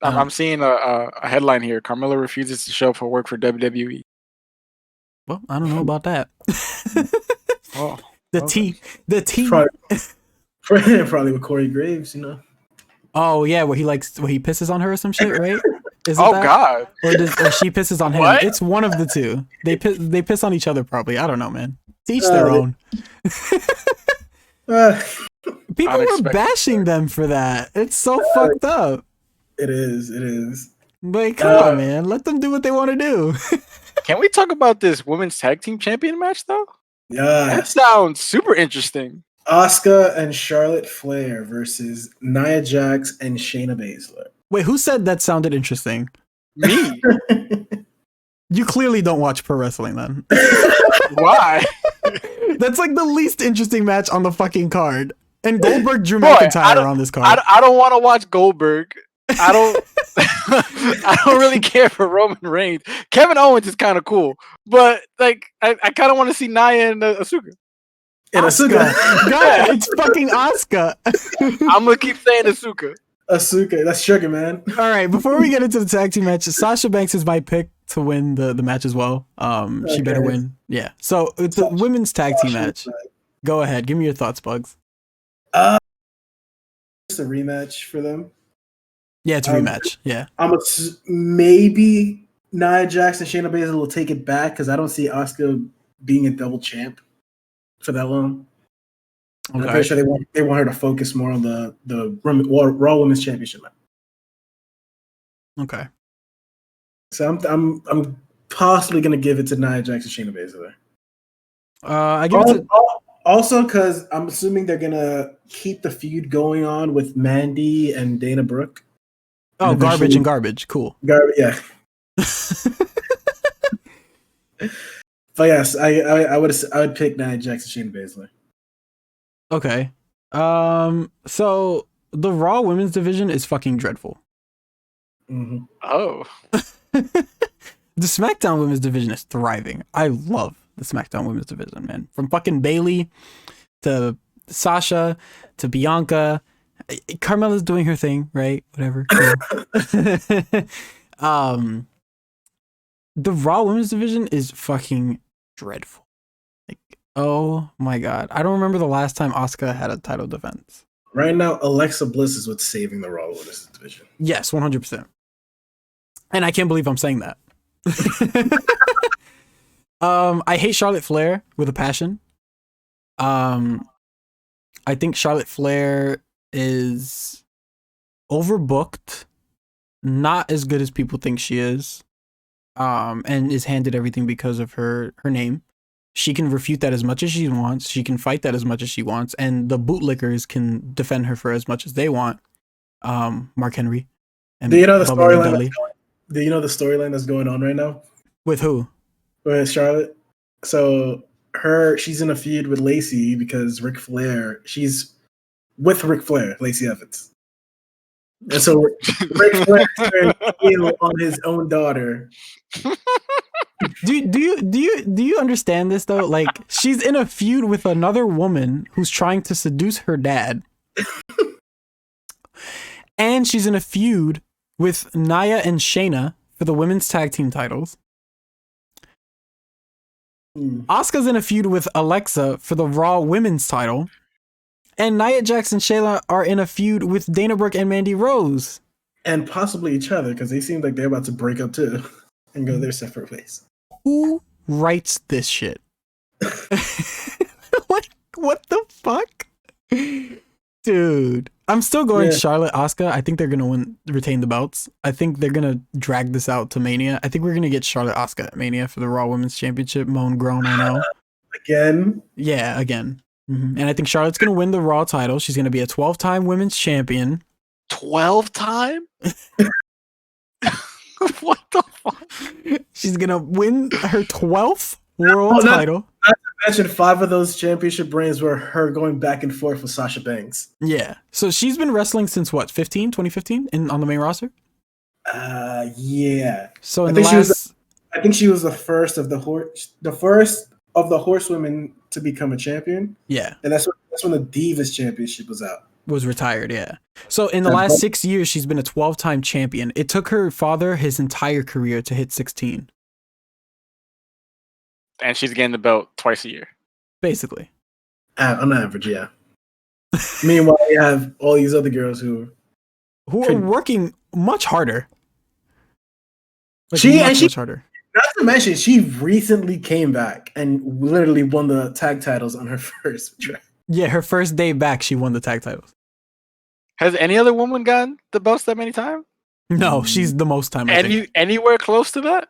I'm seeing a headline here. Carmella refuses to show up for work for WWE. Well, I don't know about that. Oh, the T. Probably with Corey Graves, you know. Oh yeah, where he pisses on her or some shit, right? God! Or she pisses on him? What? It's one of the two. They piss on each other, probably. I don't know, man. To each their own. People were bashing them for that. It's so fucked up. It is. Like, come on, man. Let them do what they want to do. Can we talk about this women's tag team champion match though? Yeah, that sounds super interesting. Asuka and Charlotte Flair versus Nia Jax and Shayna Baszler. Wait, who said that sounded interesting? Me. You clearly don't watch pro wrestling then. Why? That's like the least interesting match on the fucking card. And Goldberg, Drew McIntyre are on this card. I don't want to watch Goldberg. I don't really care for Roman Reigns. Kevin Owens is kind of cool, but like I kind of want to see Nia and Asuka. And Asuka. God, it's fucking Asuka. I'm gonna keep saying Asuka. Asuka, that's sugar, man. All right, before we get into the tag team match, Sasha Banks is my pick to win the match as well. She better win. Yeah. So it's a women's tag team match. Go ahead, give me your thoughts, Bugz. It's a rematch for them. Yeah, it's a rematch. Yeah. Maybe Nia Jax and Shayna Baszler will take it back because I don't see Asuka being a double champ for that long. Okay. I'm pretty sure they want her to focus more on the Raw Women's Championship. Okay. So I'm possibly gonna give it to Nia Jax and Shayna Baszler. I give it to also because I'm assuming they're gonna keep the feud going on with Mandy and Dana Brooke. Oh, garbage and garbage. Cool. Yeah. But yes, I would pick Nia Jax and Shayna Baszler. Okay. So the Raw Women's Division is fucking dreadful. Mm-hmm. Oh. The SmackDown Women's Division is thriving. I love the SmackDown Women's Division, man. From fucking Bayley to Sasha to Bianca. Carmella's doing her thing, right? Whatever. The Raw Women's Division is fucking dreadful. Like, oh my god. I don't remember the last time Asuka had a title defense. Right now, Alexa Bliss is what's saving the Raw Women's Division. Yes, 100%. And I can't believe I'm saying that. I hate Charlotte Flair with a passion. I think Charlotte Flair is overbooked, not as good as people think she is, and is handed everything because of her name. She can refute that as much as she wants. She can fight that as much as she wants, and the bootlickers can defend her for as much as they want. Mark Henry. And do you know the storyline? Do you know the storyline that's going on right now? With who? With Charlotte. So she's in a feud with Lacey because she's with Ric Flair, Lacey Evans. And so Ric Flair turned heel on his own daughter. Do you understand this though? Like, she's in a feud with another woman who's trying to seduce her dad. And she's in a feud with Nia and Shayna for the women's tag team titles. Asuka's in a feud with Alexa for the Raw women's title. And Nia Jax and Shayna are in a feud with Dana Brooke and Mandy Rose. And possibly each other, because they seem like they're about to break up too and go their separate ways. Who writes this shit? Like, what the fuck? Dude. I'm still going Yeah. Charlotte, Asuka. I think they're gonna retain the belts. I think they're gonna drag this out to Mania. I think we're gonna get Charlotte, Asuka at Mania for the Raw Women's Championship. Moan, groan, I know. Again. Yeah, again. And I think Charlotte's gonna win the Raw title. She's gonna be a 12-time women's champion. 12-time? What the fuck? She's gonna win her 12th world title. I mentioned 5 of those championship reigns were her going back and forth with Sasha Banks. Yeah. So she's been wrestling since what, 2015 on the main roster? Yeah. So in I think the I think she was the first of the horsewomen to become a champion. Yeah. And that's when the Divas Championship was out. Was retired, yeah. So in the last 6 years, she's been a 12-time champion. It took her father his entire career to hit 16. And she's getting the belt twice a year. Basically. On average, yeah. Meanwhile, you have all these other girls who are working much harder. Much harder. Not to mention, she recently came back and literally won the tag titles on her first try. Yeah, her first day back, she won the tag titles. Has any other woman gotten the belts that many times? No, she's the most time. Anywhere close to that?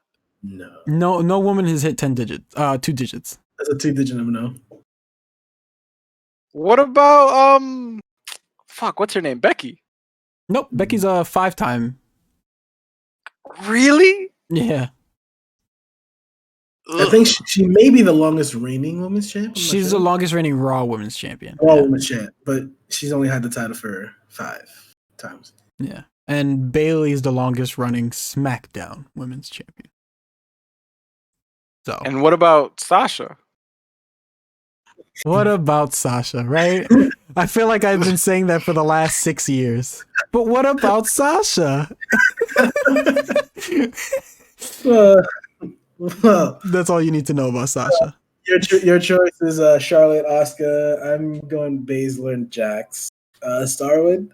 No woman has hit 2 digits. That's a 2-digit number, no. What about what's her name? Becky? Nope, Becky's a 5-time. Really? Yeah. I think she may be the longest reigning women's champ. She's the longest reigning Raw Women's Champion. Raw Women's champ, but she's only had the title for 5 times. Yeah. And Bayley is the longest running SmackDown Women's Champion. So. And what about Sasha? What about Sasha, right? I feel like I've been saying that for the last 6 years. But what about Sasha? Well, that's all you need to know about Sasha. Your choice is Charlotte, Asuka. I'm going Baszler and Jax. StarWind.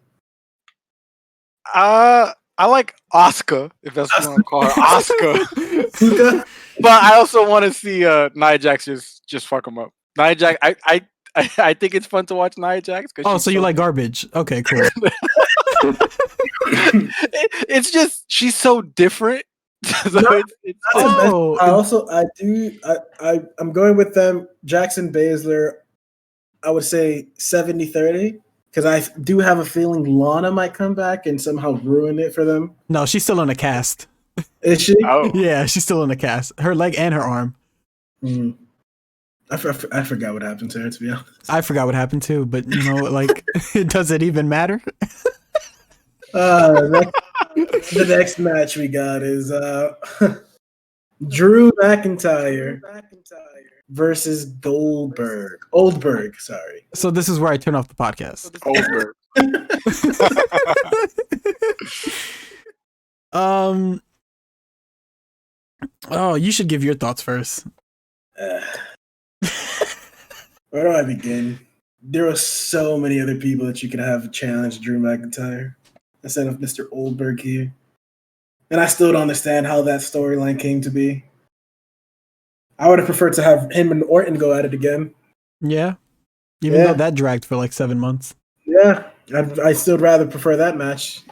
I like Asuka, if that's what I'm calling her. Asuka. But I also want to see Nia Jax just fuck him up. Nia Jax, I think it's fun to watch Nia Jax. Oh, so you like garbage? Okay, cool. It's just she's so different. So I'm going with them. Jackson Baszler. I would say 70-30 because I do have a feeling Lana might come back and somehow ruin it for them. No, she's still in the cast. Is she? Oh. Yeah, she's still in the cast. Her leg and her arm. Mm. I forgot what happened to her, to be honest. I forgot what happened too, but like, does it even matter? The next match we got is Drew McIntyre versus Oldberg, sorry. So this is where I turn off the podcast. Oldberg. Oh, you should give your thoughts first. Where do I begin? There were so many other people that you could have challenge Drew McIntyre instead of Mr. Oldberg here. And I still don't understand how that storyline came to be. I would have preferred to have him and Orton go at it again. Yeah. Even though that dragged for like 7 months. Yeah. I still rather prefer that match.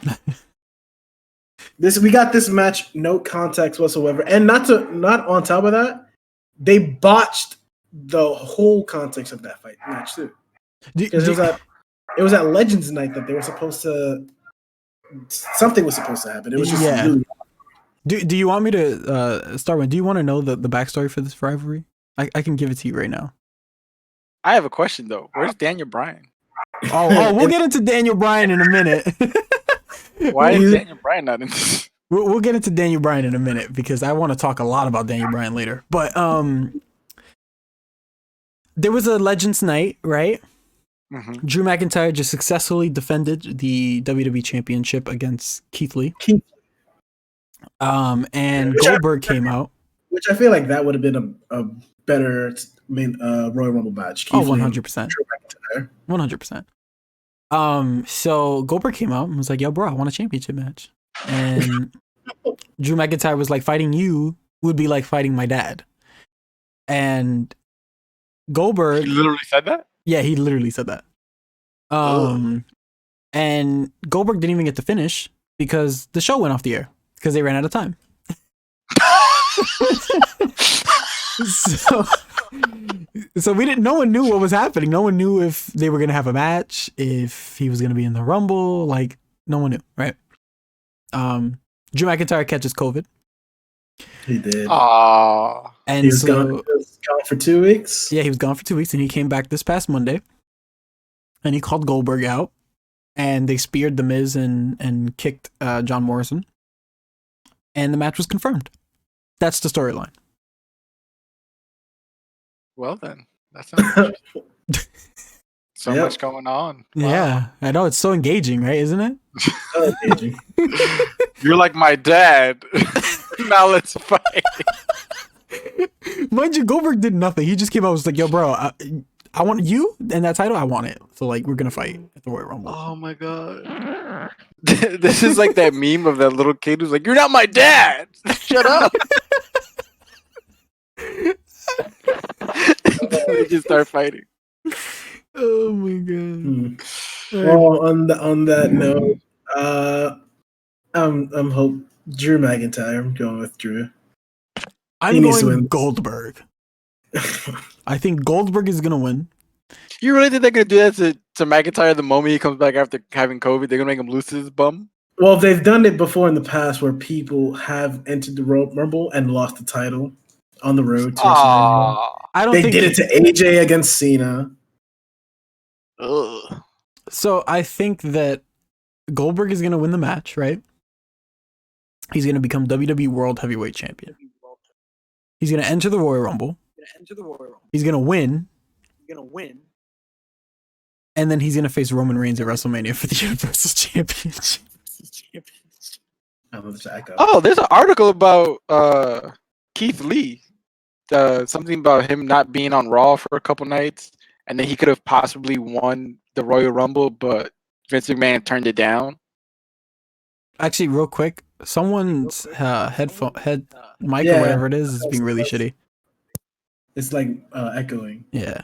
We got this match, no context whatsoever. And not on top of that, they botched the whole context of that match too. It was at Legends Night that they were supposed to. Something was supposed to happen. It was just really. Do you want me to start with? Do you want to know the backstory for this rivalry? I can give it to you right now. I have a question though. Where's Daniel Bryan? Oh, we'll get into Daniel Bryan in a minute. Why is Daniel Bryan not in this? We'll get into Daniel Bryan in a minute because I want to talk a lot about Daniel Bryan later. But there was a Legends Night, right? Mm-hmm. Drew McIntyre just successfully defended the WWE Championship against Keith Lee. And Goldberg came out. Which I feel like that would have been a better Royal Rumble match. Keith 100%. 100%. So Goldberg came out and was like, yo, bro, I want a championship match. And Drew McIntyre was like, fighting you would be like fighting my dad. And Goldberg... He literally said that? Yeah, he literally said that. And And Goldberg didn't even get to finish because the show went off the air because they ran out of time. So no one knew what was happening. No one knew if they were going to have a match, if he was going to be in the Rumble. Like, no one knew, right? Drew McIntyre catches COVID. He did. Aww. And he was gone for 2 weeks. Yeah, he was gone for 2 weeks, and he came back this past Monday. And he called Goldberg out, and they speared The Miz and kicked John Morrison. And the match was confirmed. That's the storyline. Well then, that's not so much going on. Wow. Yeah, I know, it's so engaging, right? Isn't it? So engaging. You're like my dad. Now let's fight. Mind you, Goldberg did nothing. He just came out and was like, "Yo, bro, I want you and that title. I want it. So like, we're gonna fight at the Royal Rumble." Oh my god. This is like that meme of that little kid who's like, "You're not my dad. Shut up." They just start fighting. Oh my god. Well, on that note, I'm hope Drew McIntyre. I'm going with Drew. I'm going Goldberg. I think Goldberg is gonna win. You really think they're gonna do that to McIntyre the moment he comes back after having COVID? They're gonna make him lose his bum? Well, they've done it before in the past where people have entered the Royal Rumble and lost the title on the road to WrestleMania. They did it to AJ against Cena. Ugh. So I think that Goldberg is gonna win the match, right? He's gonna become WWE World Heavyweight Champion. He's gonna enter the Royal Rumble. He's gonna win. And then he's gonna face Roman Reigns at WrestleMania for the Universal Championship. Oh, there's an article about Keith Lee. Something about him not being on Raw for a couple nights, and then he could have possibly won the Royal Rumble, but Vince McMahon turned it down. Actually, real quick, someone's head mic or whatever it is being really shitty. It's like echoing. Yeah.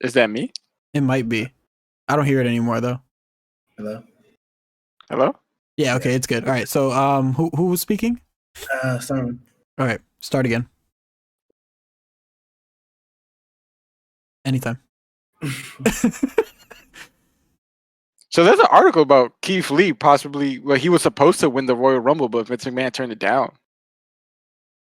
Is that me? It might be. I don't hear it anymore though. Hello? Yeah, okay, it's good. All right. So who was speaking? StarWind. All right, start again. Anytime. So there's an article about Keith Lee possibly, well, he was supposed to win the Royal Rumble, but Vince McMahon turned it down.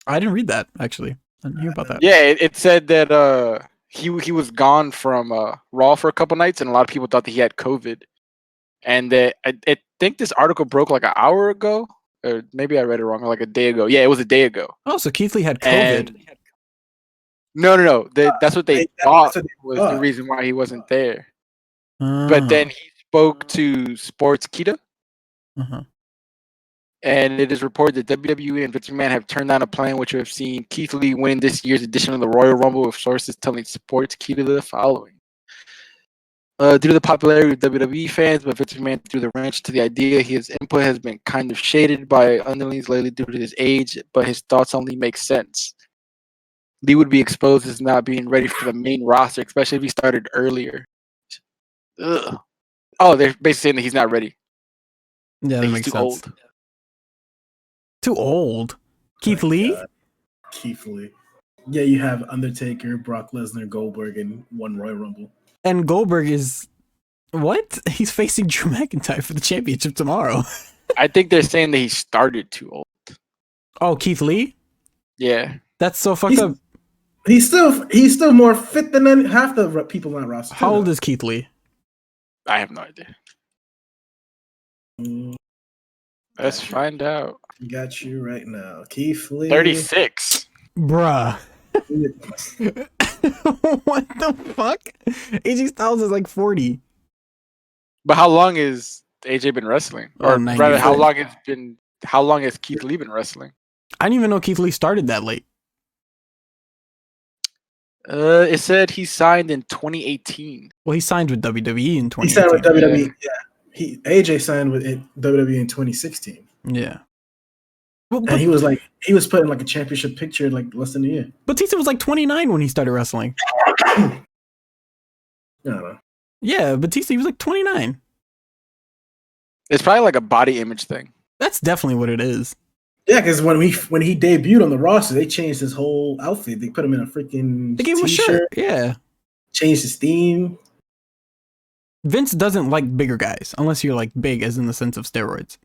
I didn't read that, actually. I didn't hear about that. Yeah, it said that he was gone from Raw for a couple nights, and a lot of people thought that he had COVID. And I think this article broke like an hour ago, or maybe I read it wrong, like a day ago. Yeah, it was a day ago. Oh, so Keith Lee had COVID. No. That's what they thought was the reason why he wasn't there. But then he spoke to Sportskeeda, and it is reported that WWE and Vince McMahon have turned down a plan which would have seen Keith Lee win this year's edition of the Royal Rumble, with sources telling Sportskeeda the following. Due to the popularity of WWE fans, but Vince McMahon threw the wrench to the idea. His input has been kind of shaded by underlings lately due to his age, but his thoughts only make sense. Lee would be exposed as not being ready for the main roster, especially if he started earlier. Ugh. Oh, they're basically saying that he's not ready. Yeah, that makes sense. Old. Too old? Keith Lee? Keith Lee. Yeah, you have Undertaker, Brock Lesnar, Goldberg, and one Royal Rumble. And Goldberg is... What? He's facing Drew McIntyre for the championship tomorrow. I think they're saying that he started too old. Oh, Keith Lee? Yeah. That's so fucked up. He's still more fit than half the people on that roster. How old is Keith Lee? I have no idea. Let's find out. Got you right now. Keith Lee. 36. Bruh. What the fuck? AJ Styles is like 40. But how long has AJ been wrestling? Or rather, how long has Keith Lee been wrestling? I didn't even know Keith Lee started that late. It said he signed in 2018. Well, he signed with WWE in 2018. He signed with WWE. Yeah. AJ signed with WWE in 2016. Yeah. Well, and he was put in like a championship picture like less than a year. Batista was like 29 when he started wrestling. I don't know. Yeah, Batista, he was like 29. It's probably like a body image thing. That's definitely what it is. Yeah, because when he debuted on the roster, they changed his whole outfit. They put him in a freaking They gave him a t-shirt. shirt. Yeah. Changed his theme. Vince doesn't like bigger guys unless you're like big as in the sense of steroids.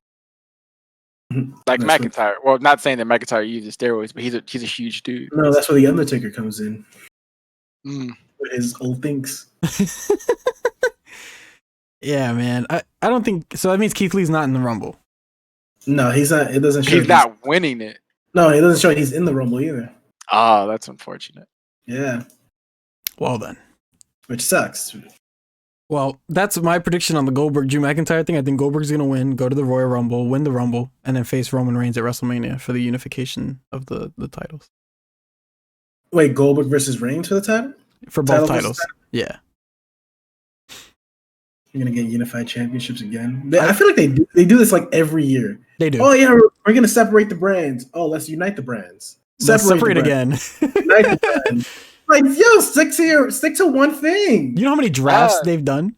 Like That's McIntyre. Well, not saying that McIntyre uses steroids, but he's a huge dude. No, that's where the Undertaker comes in Mm. with his old things. Yeah, man. I don't think so. That means Keith Lee's not in the Rumble. No, he's not. It doesn't show. He's not winning it. No, it doesn't show he's in the Rumble either. Ah, that's unfortunate. Yeah, Well then. which sucks. Well, that's my prediction on the Goldberg Drew McIntyre thing. I think Goldberg's gonna win, go to the Royal Rumble, win the Rumble, and then face Roman Reigns at WrestleMania for the unification of the titles. Wait, Goldberg versus Reigns for the title? For both Title versus titles. Yeah. You're gonna get unified championships again. I feel like they do this like every year. They do. Oh yeah, we're gonna separate the brands. Oh, let's unite the brands. Let's separate the again. Unite the brands. Like, yo, stick to one thing. You know how many drafts they've done?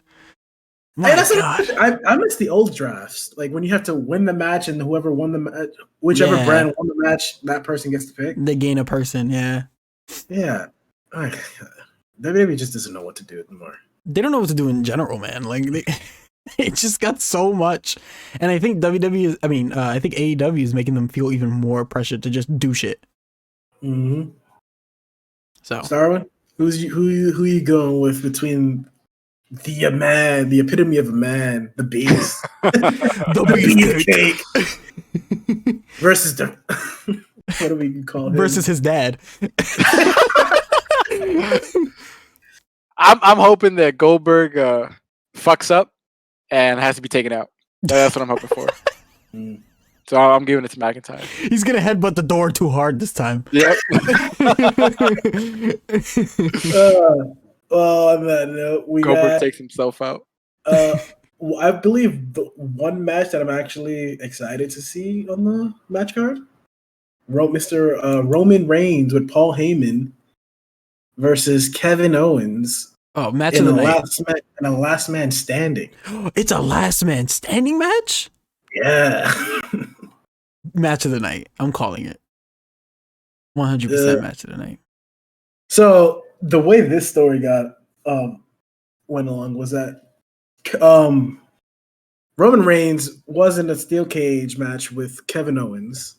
My Hey, that's God. I miss the old drafts. Like when you have to win the match and whoever won the match, whichever Yeah. brand won the match, that person gets to pick. They gain a person, yeah. Yeah. WWE just doesn't know what to do anymore. They don't know what to do in general, man. Like it just got so much. And I think I think AEW is making them feel even more pressure to just do shit. Mm-hmm. So StarWind, who you going with between the man, the epitome of a man, the beast, the beefcake, versus the what do we call him? versus his dad. I'm hoping that Goldberg fucks up and has to be taken out. That's what I'm hoping for. Mm. So I'm giving it to McIntyre. He's gonna headbutt the door too hard this time. Yep. On that note, Goldberg takes himself out. I believe the one match that I'm actually excited to see on the match card, Mr. Roman Reigns with Paul Heyman versus Kevin Owens. Oh, match of the night. In a last man standing. It's a last man standing match? Yeah. Match of the night. I'm calling it. 100% match of the night. So the way this story went along was that Roman Reigns was in a steel cage match with Kevin Owens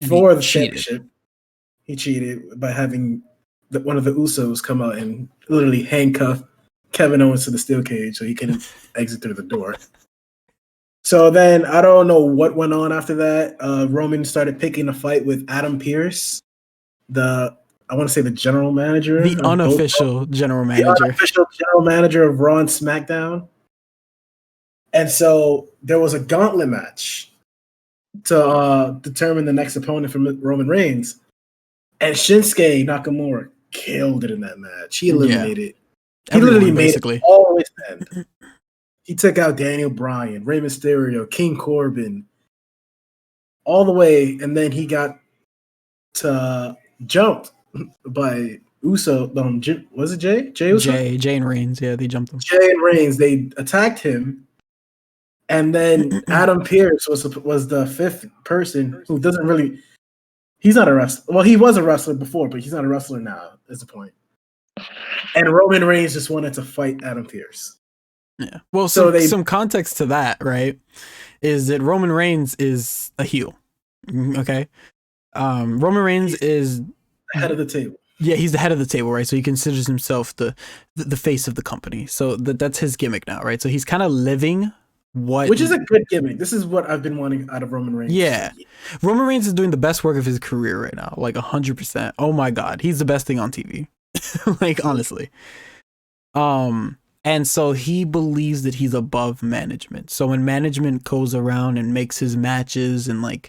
for the championship. He cheated by having one of the Usos come out and literally handcuff Kevin Owens to the steel cage so he couldn't exit through the door. So then I don't know what went on after that. Roman started picking a fight with Adam Pearce, I want to say the general manager. The unofficial general manager. The unofficial general manager of Raw and SmackDown. And so there was a gauntlet match to determine the next opponent for Roman Reigns. And Shinsuke Nakamura killed it in that match. He eliminated. He literally made it all the way to the end. He took out Daniel Bryan, Rey Mysterio, King Corbin, all the way, and then he got jumped by Uso. Was it Jay? Jay Uso? Jay and Reigns. Yeah, they jumped him. Jay and Reigns. They attacked him, and then Adam Pearce was the fifth person who doesn't really. He's not a wrestler. Well, he was a wrestler before, but he's not a wrestler now. Is the point? And Roman Reigns just wanted to fight Adam Pearce. Yeah. Well, some context to that, right, is that Roman Reigns is a heel. Okay. Roman Reigns is the head of the table. Yeah, he's the head of the table, right? So he considers himself the face of the company. So that's his gimmick now, right? So he's kind of living which is a good gimmick. This is what I've been wanting out of Roman Reigns. Yeah. Roman Reigns is doing the best work of his career right now, like 100%. Oh my God, he's the best thing on TV. Like honestly. And so he believes that he's above management. So when management goes around and makes his matches and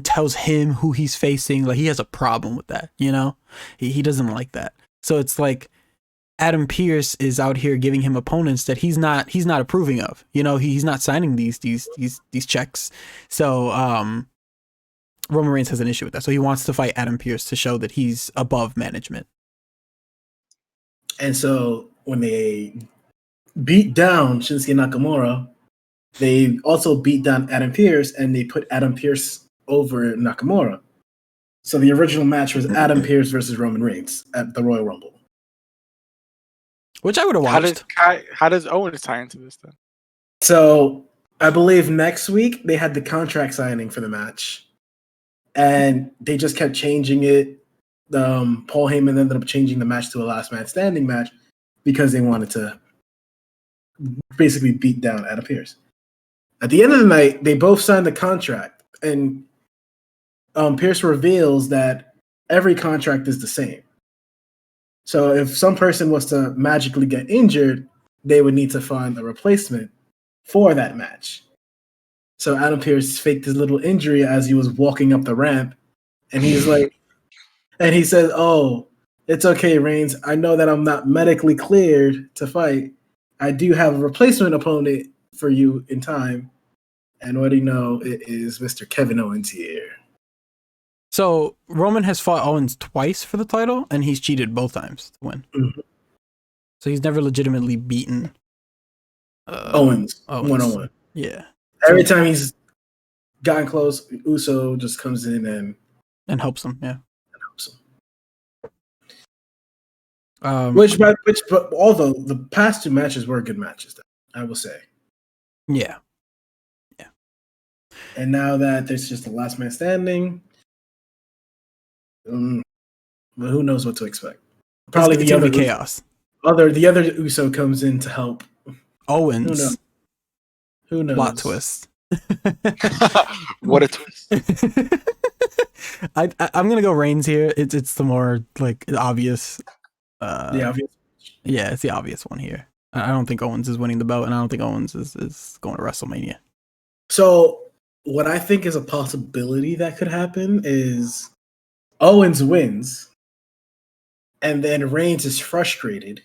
tells him who he's facing, like he has a problem with that, you know? He doesn't like that. So it's like Adam Pearce is out here giving him opponents that he's not approving of. You know, he's not signing these checks. So Roman Reigns has an issue with that. So he wants to fight Adam Pearce to show that he's above management. And so when they beat down Shinsuke Nakamura. They also beat down Adam Pearce, and they put Adam Pearce over Nakamura. So the original match was Adam Pearce versus Roman Reigns at the Royal Rumble. Which I would have watched. How does Owens tie into this then? So I believe next week they had the contract signing for the match, and they just kept changing it. Paul Heyman ended up changing the match to a last man standing match because they wanted to basically beat down Adam Pearce. At the end of the night, they both signed the contract, and Pearce reveals that every contract is the same. So if some person was to magically get injured, they would need to find a replacement for that match. So Adam Pearce faked his little injury as he was walking up the ramp, and he's like, and he says, "Oh, it's okay, Reigns. I know that I'm not medically cleared to fight. I do have a replacement opponent for you in time. And what do you know? It is Mr. Kevin Owens here." So Roman has fought Owens twice for the title, and he's cheated both times to win. Mm-hmm. So he's never legitimately beaten Owens 1-on-1. Yeah. Every time he's gotten close, Uso just comes in and helps him. Yeah. Helps him. But although the past two matches were good matches, I will say. Yeah. Yeah. And now that there's just a last man standing, but who knows what to expect? Probably it's the other chaos. The other Uso comes in to help Owens. Who knows? Plot twist. What a twist! I'm gonna go Reigns here. It's the more like obvious. The obvious. Yeah, it's the obvious one here. I don't think Owens is winning the belt, and I don't think Owens is going to WrestleMania. So what I think is a possibility that could happen is Owens wins, and then Reigns is frustrated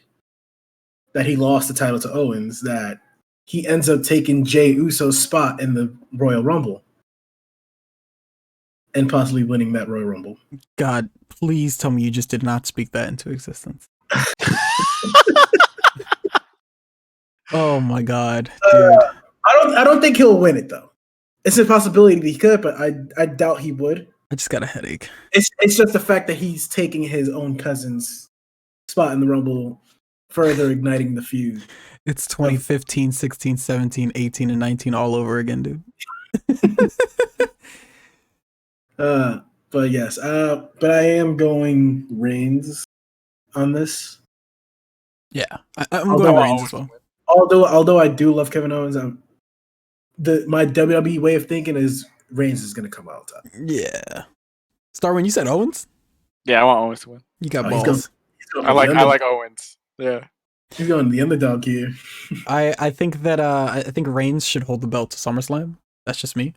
that he lost the title to Owens, that he ends up taking Jey Uso's spot in the Royal Rumble and possibly winning that Royal Rumble. God, please tell me you just did not speak that into existence. Oh my God, dude. I don't think he'll win it though. It's a possibility that he could, but I doubt he would. I just got a headache. It's just the fact that he's taking his own cousin's spot in the Rumble, further igniting the feud. It's 2015, 16, 17, 18, and 19 all over again, dude. But yes, but I am going Reigns on this. Yeah, I'm going Reigns as well. Although I do love Kevin Owens, my WWE way of thinking is Reigns is going to come out top. Yeah. StarWind, you said Owens? Yeah, I want Owens to win. You got balls. I like Owens. Yeah. He's going the underdog here. I think that I think Reigns should hold the belt to SummerSlam. That's just me.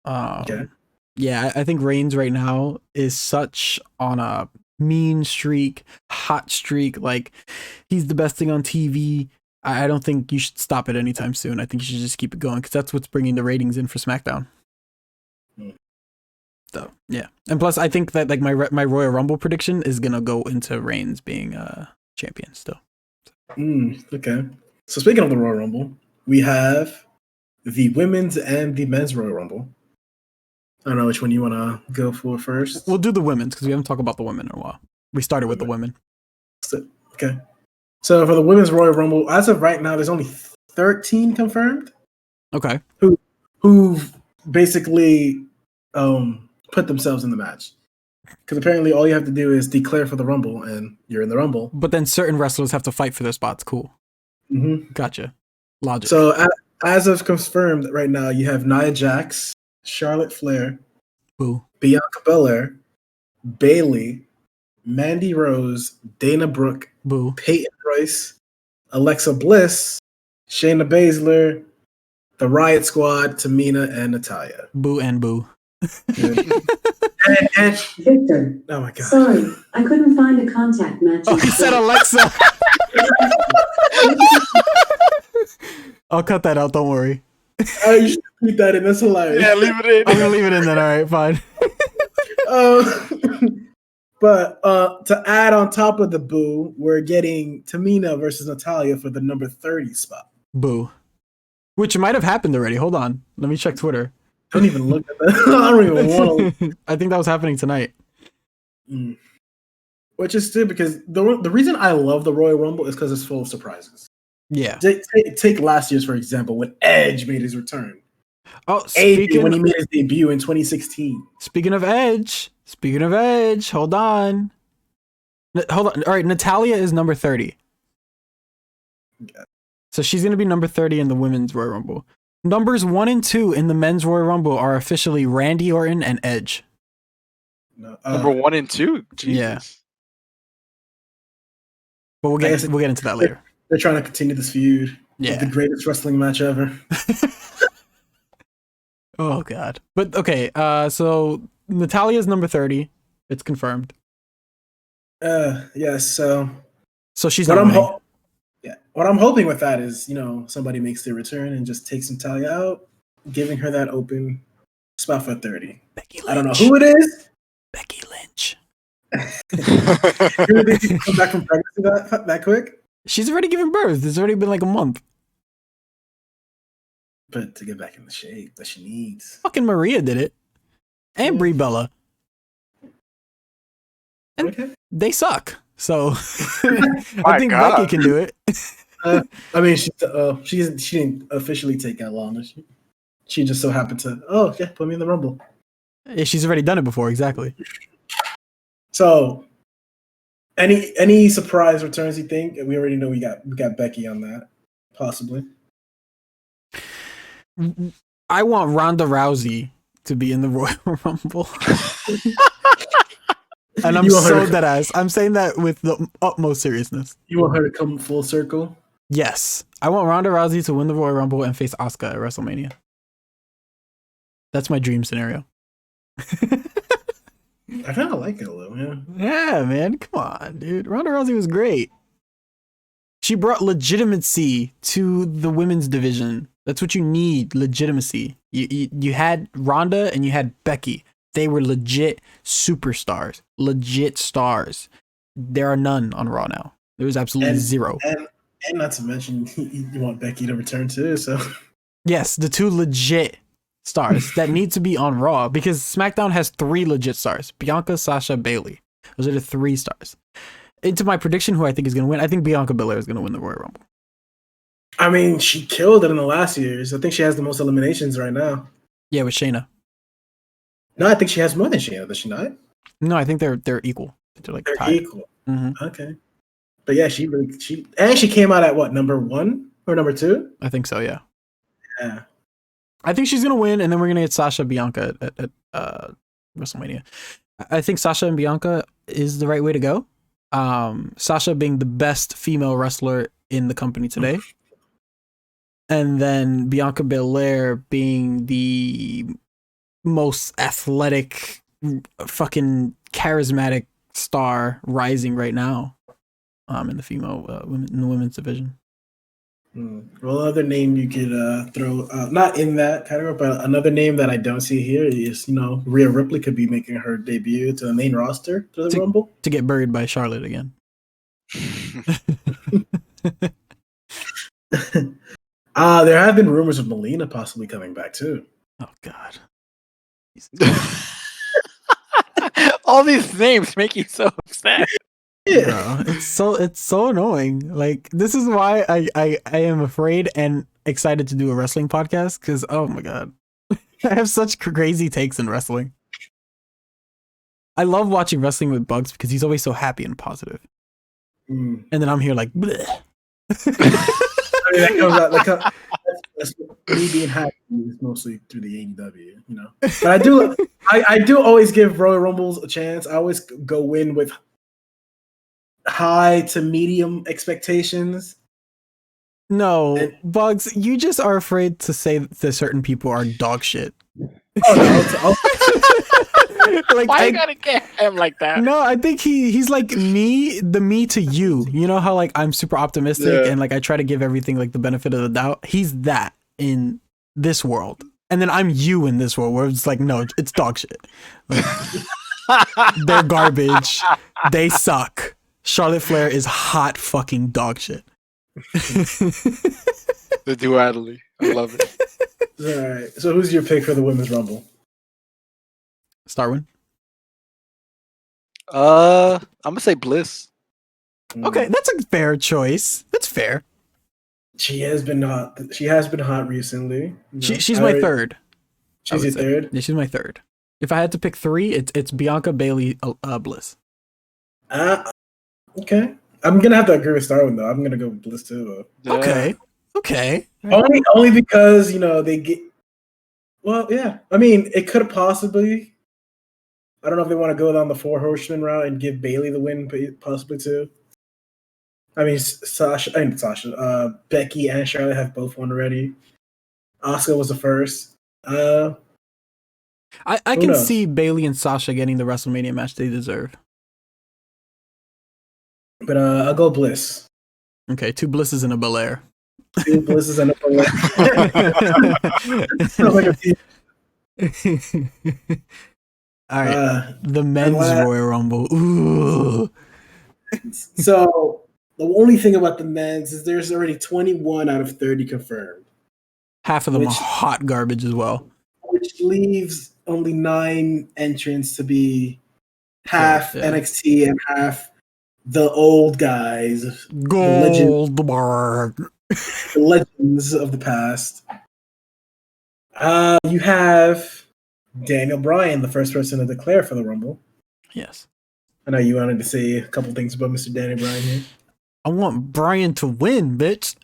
Okay. Yeah, I think Reigns right now is such on a mean streak, hot streak. Like, he's the best thing on TV. I don't think you should stop it anytime soon. I think you should just keep it going because that's what's bringing the ratings in for SmackDown. So yeah, and plus I think that like my Royal Rumble prediction is gonna go into Reigns being champion still. Okay. So speaking of the Royal Rumble, we have the women's and the men's Royal Rumble. I don't know which one you want to go for first. We'll do the women's because we haven't talked about the women in a while. We started with the women. Okay. So for the women's Royal Rumble, as of right now, there's only 13 confirmed. Okay. Who've basically put themselves in the match. Because apparently all you have to do is declare for the Rumble and you're in the Rumble. But then certain wrestlers have to fight for their spots. Cool. Mm-hmm. Gotcha. Logic. So as of confirmed right now, you have Nia Jax, Charlotte Flair, Boo. Bianca Belair, Bayley, Mandy Rose, Dana Brooke, Boo. Peyton Royce, Alexa Bliss, Shayna Baszler, the Riot Squad, Tamina, and Natalya. Boo and boo. and Victor. Oh my God. Sorry, I couldn't find a contact match. Oh, he said Alexa. I'll cut that out. Don't worry. You should leave that in. That's hilarious. Yeah, leave it in. I'm gonna leave it in then. All right, fine. But to add on top of the boo, we're getting Tamina versus Natalia for the number 30 spot. Boo. Which might have happened already. Hold on. Let me check Twitter. Don't even look at that. I don't even want to. I think that was happening tonight. Which is stupid because the reason I love the Royal Rumble is because it's full of surprises. Yeah. Take last year's, for example, when Edge made his return. Oh, AJ when he made his debut in 2016. Speaking of Edge, hold on. All right, Natalia is number 30. Okay. So she's going to be number 30 in the women's Royal Rumble. Numbers 1 and 2 in the men's Royal Rumble are officially Randy Orton and Edge. No, number 1 and 2? Jesus. Yeah. But we'll get into that later. They're trying to continue this feud. Yeah. The greatest wrestling match ever. Oh, God. But, okay, so Natalia's number 30. It's confirmed. Yes, so she's what not what I'm hoping with that is, somebody makes their return and just takes Natalia out, giving her that open spot for 30. Becky Lynch. I don't know who it is. Becky Lynch. You really think she come back from pregnancy that quick? She's already given birth. It's already been like a month. But to get back in the shape that she needs. Fucking Maria did it. And Brie Bella. And okay. They suck. So I think God. Becky can do it. I mean, she didn't officially take that long. She just so happened to, put me in the Rumble. Yeah, she's already done it before, exactly. So, any surprise returns you think? We already know we got Becky on that, possibly. I want Ronda Rousey to be in the Royal Rumble. And I'm so deadass. I'm saying that with the utmost seriousness. You want her to come full circle? Yes. I want Ronda Rousey to win the Royal Rumble and face Asuka at WrestleMania. That's my dream scenario. I kind of like it a little, yeah. Yeah, man. Come on, dude. Ronda Rousey was great. She brought legitimacy to the women's division. That's what you need, legitimacy. You had Ronda and you had Becky. They were legit superstars, legit stars. There are none on Raw now. There was absolutely zero. And not to mention, you want Becky to return too, so. Yes, the two legit stars that need to be on Raw because SmackDown has 3 legit stars. Bianca, Sasha, Bayley. Those are the 3 stars. Into my prediction, who I think is going to win, I think Bianca Belair is going to win the Royal Rumble. I mean, she killed it in the last years. I think she has the most eliminations right now. Yeah, with Shayna. No, I think she has more than Shayna. Does she not? No, I think they're equal. They're tied. Equal. Mm-hmm. Okay. But yeah, she came out at what, number 1 or number 2? I think so, yeah. Yeah. I think she's going to win, and then we're going to get Sasha Bianca at WrestleMania. I think Sasha and Bianca is the right way to go. Sasha being the best female wrestler in the company today. And then Bianca Belair being the most athletic, fucking charismatic star rising right now in the female in the women's division. Well, another name you could throw, not in that category, but another name that I don't see here is, Rhea Ripley could be making her debut to the main roster to the Rumble. To get buried by Charlotte again. There have been rumors of Melina possibly coming back too. Oh, God. All these names make you so upset. Yeah. Bro, it's so annoying. Like, this is why I am afraid and excited to do a wrestling podcast because, oh my God, I have such crazy takes in wrestling. I love watching wrestling with Bugz because he's always so happy and positive. And then I'm here like, bleh. I mean, that comes out, that's me being happy is mostly through the AEW, But I do always give Royal Rumbles a chance. I always go in with high to medium expectations. No, Bugz, you just are afraid to say that certain people are dog shit. Oh no! Like, why you gotta get him like that? No, I think he's like me to you. You know how like I'm super optimistic and like I try to give everything like the benefit of the doubt. He's that in this world, and then I'm you in this world where it's like no, it's dog shit. Like, They're garbage. They suck. Charlotte Flair is hot fucking dog shit. The duality. I love it. All right. So who's your pick for the Women's Rumble? StarWind. I'm gonna say Bliss. Okay, that's a fair choice. That's fair. She has been hot. She has been hot recently. She's my third. She's your third? Yeah, she's my third. If I had to pick three, it's Bianca, Bailey, Bliss. Okay. I'm gonna have to agree with Starwin though. I'm gonna go with Bliss too. Though. Yeah. Okay. Only because they get. Well, yeah. I mean, it could have possibly. I don't know if they want to go down the 4 horsemen route and give Bailey the win, possibly too. I mean, Becky and Charlotte have both won already. Asuka was the first. I can knows? see Bailey and Sasha getting the WrestleMania match they deserve. But I'll go Bliss. Okay, 2 Blisses and a Belair. 2 Blisses and a Belair. Sounds like a team. All right, the men's Royal Rumble. Ooh. So the only thing about the men's is there's already 21 out of 30 confirmed. Half of them are hot garbage as well. Which leaves only 9 entrants to be half NXT and half the old guys. Goldberg. The legends of the past. You have Daniel Bryan, the first person to declare for the Rumble. Yes. I know you wanted to say a couple things about Mr. Daniel Bryan here. I want Bryan to win, bitch.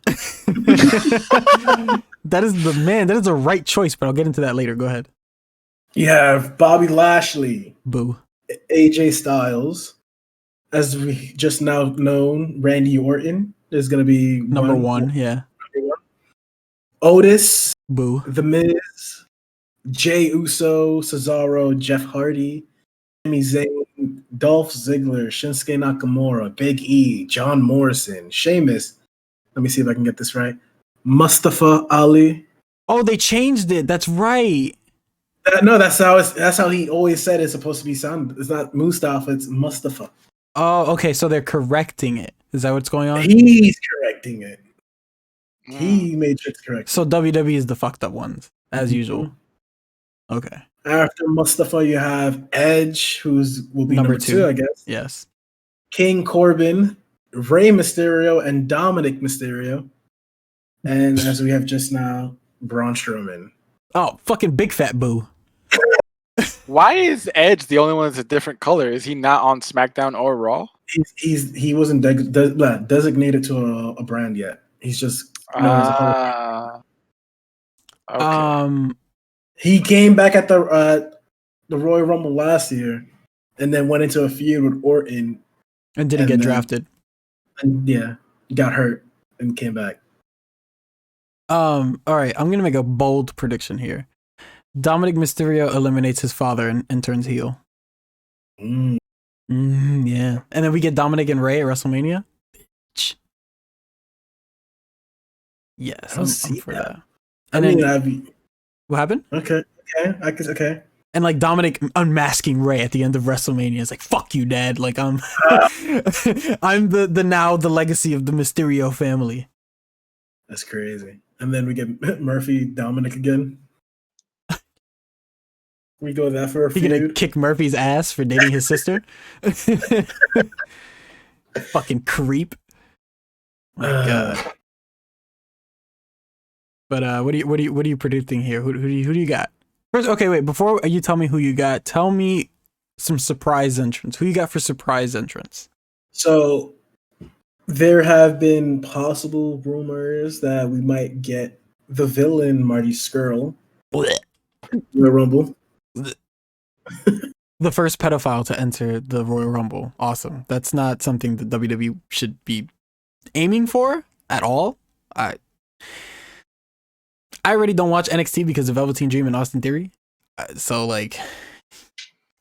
That is the man. That is the right choice, but I'll get into that later. Go ahead. You have Bobby Lashley. Boo. AJ Styles. As we just now known, Randy Orton is going to be number one. Yeah. Number 1. Otis. Boo. The Miz. Jey Uso. Cesaro. Jeff Hardy. Sami Zayn. Dolph Ziggler. Shinsuke Nakamura. Big E. John Morrison. Sheamus. Let me see if I can get this right. Mustafa Ali. Oh, they changed it. That's right. No, that's how he always said it's supposed to be sound. It's not Mustafa, it's Mustafa. Oh, okay. So they're correcting it. Is that what's going on? He's correcting it. He made sure to correct. So WWE is the fucked up ones, as usual. Okay. After Mustafa, you have Edge, will be number 2, I guess. Yes. King Corbin, Rey Mysterio, and Dominic Mysterio. And as we have just now, Braun Strowman. Oh, fucking big fat boo. Why is Edge the only one that's a different color? Is he not on SmackDown or Raw? He wasn't designated to a brand yet. He's just known as a okay. He came back at the Royal Rumble last year, and then went into a feud with Orton, and didn't get drafted. And got hurt and came back. All right, I'm gonna make a bold prediction here. Dominic Mysterio eliminates his father and turns heel. Yeah, and then we get Dominic and Rey at WrestleMania. Yes, I'm for that. And what happened? Okay. Okay. And like Dominic unmasking Rey at the end of WrestleMania is like, "Fuck you, Dad!" Like I'm the legacy of the Mysterio family. That's crazy. And then we get Murphy, Dominic again. We go that for a feud. He gonna kick Murphy's ass for dating his sister. Fucking creep. My God. But what are you predicting here? Who do you got? First, okay, wait. Before you tell me who you got, tell me some surprise entrants. Who you got for surprise entrants? So there have been possible rumors that we might get the villain Marty Scurll in the Rumble. The first pedophile to enter the Royal Rumble. Awesome. That's not something that WWE should be aiming for at all. I already don't watch NXT because of Velveteen Dream and Austin Theory. So like,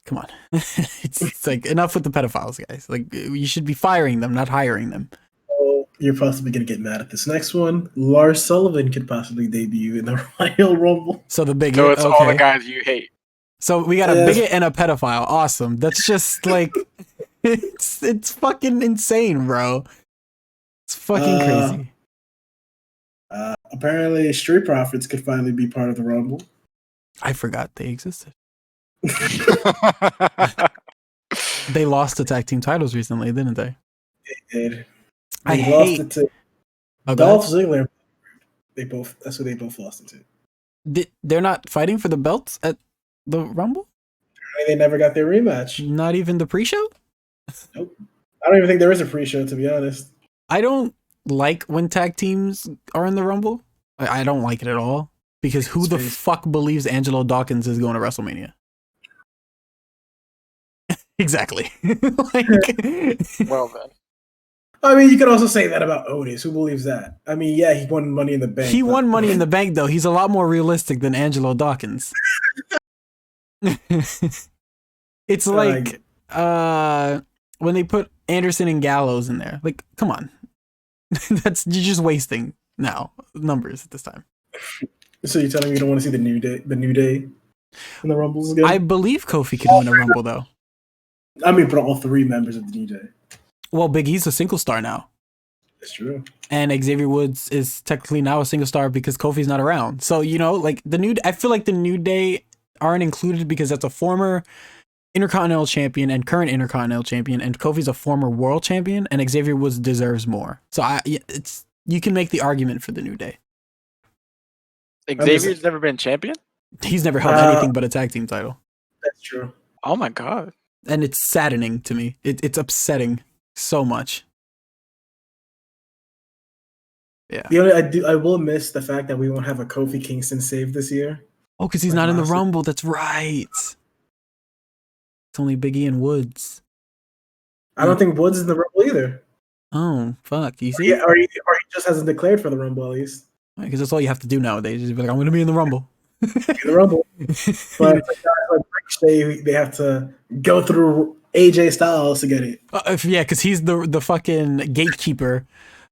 come on. it's like enough with the pedophiles, guys. Like you should be firing them, not hiring them. Oh, you're possibly going to get mad at this next one. Lars Sullivan could possibly debut in the Royal Rumble. So the big So it's all the guys you hate. So we got a bigot and a pedophile. Awesome. That's just like it's fucking insane, bro. It's fucking crazy. Apparently, Street Profits could finally be part of the Rumble. I forgot they existed. They lost the tag team titles recently, didn't they? They did. I lost hate it to Oh, Dolph Ziggler. That's who they both lost it to. They're not fighting for the belts at the Rumble? They never got their rematch. Not even the pre-show? Nope. I don't even think there is a pre-show, to be honest. I don't like when tag teams are in the Rumble. I don't like it at all. Because who the fuck believes Angelo Dawkins is going to WrestleMania? Exactly. Well then. I mean, you could also say that about Otis. Who believes that? I mean, yeah, he won Money in the Bank. He won Money in the Bank, though. He's a lot more realistic than Angelo Dawkins. It's like when they put Anderson and Gallows in there. Like, come on. You're just wasting now numbers at this time. So you're telling me you don't want to see the New Day in the Rumbles again? I believe Kofi could win a Rumble, though. I mean, but all three members of the New Day. Well, Big E's a single star now. That's true. And Xavier Woods is technically now a single star because Kofi's not around. So, you know, like I feel like the New Day aren't included because that's a former Intercontinental Champion and current Intercontinental Champion, and Kofi's a former World Champion, and Xavier Woods deserves more. So you can make the argument for the New Day. Xavier's never been champion? He's never held anything but a tag team title. That's true. Oh my god. And it's saddening to me. It's upsetting so much. Yeah. I will miss the fact that we won't have a Kofi Kingston save this year. Oh, because he's not in the Rumble. That's right. It's only Big E and Woods. I don't think Woods is in the Rumble either. Oh, fuck. You see? Or he just hasn't declared for the Rumble, at least. Because that's all you have to do nowadays. Just be like, I'm going to be in the Rumble. In the Rumble. But like Ricochet, they have to go through AJ Styles to get it. Yeah, because he's the fucking gatekeeper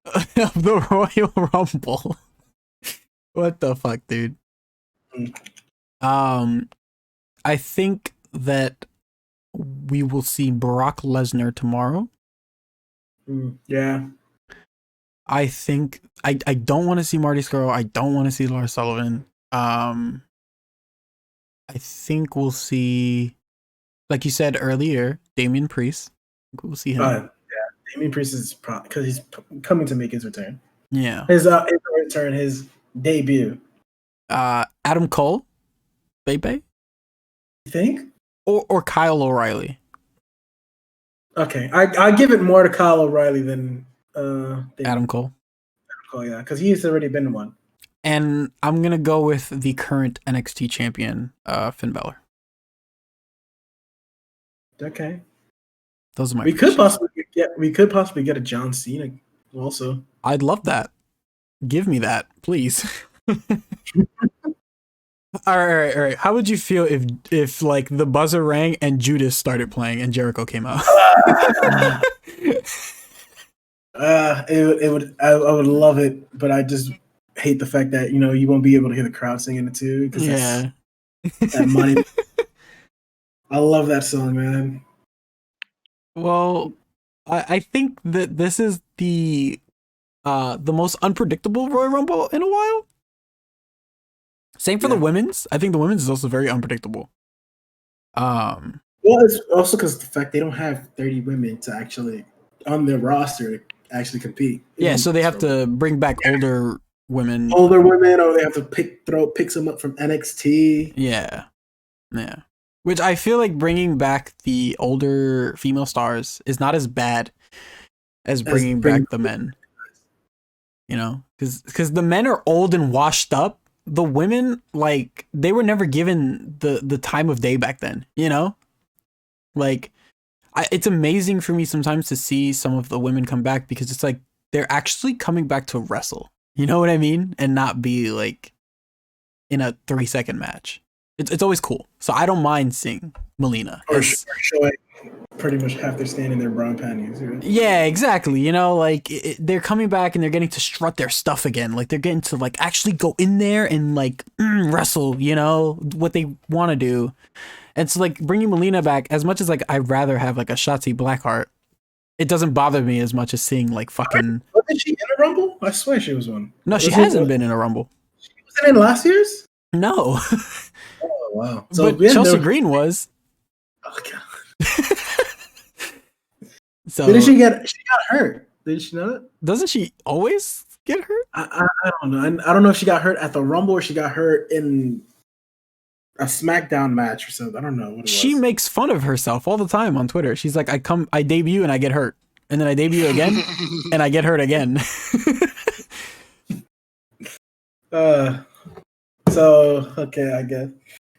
of the Royal Rumble. What the fuck, dude? I think that we will see Brock Lesnar tomorrow. Yeah. I think I don't want to see Marty Scurll. I don't want to see Lars Sullivan. I think we'll see, like you said earlier, Damian Priest. I think we'll see him. Yeah, Damian Priest is because he's coming to make his return. Yeah, his return, his debut. Adam Cole, Bebe. You think? Or Kyle O'Reilly. Okay, I give it more to Kyle O'Reilly than Adam Cole. Oh yeah, because he's already been one. And I'm gonna go with the current NXT champion, Finn Balor. Okay. Those are my. We could possibly get a John Cena also. I'd love that. Give me that, please. All right. How would you feel if like the buzzer rang and Judas started playing and Jericho came out? It would. I would love it, but I just hate the fact that you won't be able to hear the crowd singing it too. Yeah, that money. I love that song, man. Well, I think that this is the most unpredictable Royal Rumble in a while. Same for the women's. I think the women's is also very unpredictable. Well, it's also because the fact they don't have 30 women to actually on their roster to actually compete. Yeah, so they have to bring back older women, or they have to pick some up from NXT. Yeah. Which I feel like bringing back the older female stars is not as bad as bringing back the men. Because the men are old and washed up. The women, like, they were never given the time of day back then, Like, it's amazing for me sometimes to see some of the women come back because it's like they're actually coming back to wrestle. You know what I mean? And not be like in a 3-second match. It's always cool. So I don't mind seeing Melina. Or Shay. pretty much half their stand in their brown panties. Right? Yeah, exactly. You know, like they're coming back and they're getting to strut their stuff again. Like they're getting to like actually go in there and like wrestle. You know what they want to do. And so like bringing Melina back, as much as like I'd rather have like a Shotzi Blackheart, it doesn't bother me as much as seeing like fucking. Wasn't she in a Rumble? I swear she was one. No, she hasn't been in a Rumble. She wasn't in last year's. No. Oh wow! So But Chelsea Green was. Oh god. So Didn't she got hurt? Did she not? Doesn't she always get hurt? I don't know. I don't know if she got hurt at the Rumble or she got hurt in a SmackDown match or something. I don't know what it was. She makes fun of herself all the time on Twitter. She's like, I debut and I get hurt. And then I debut again and I get hurt again. So okay, I guess.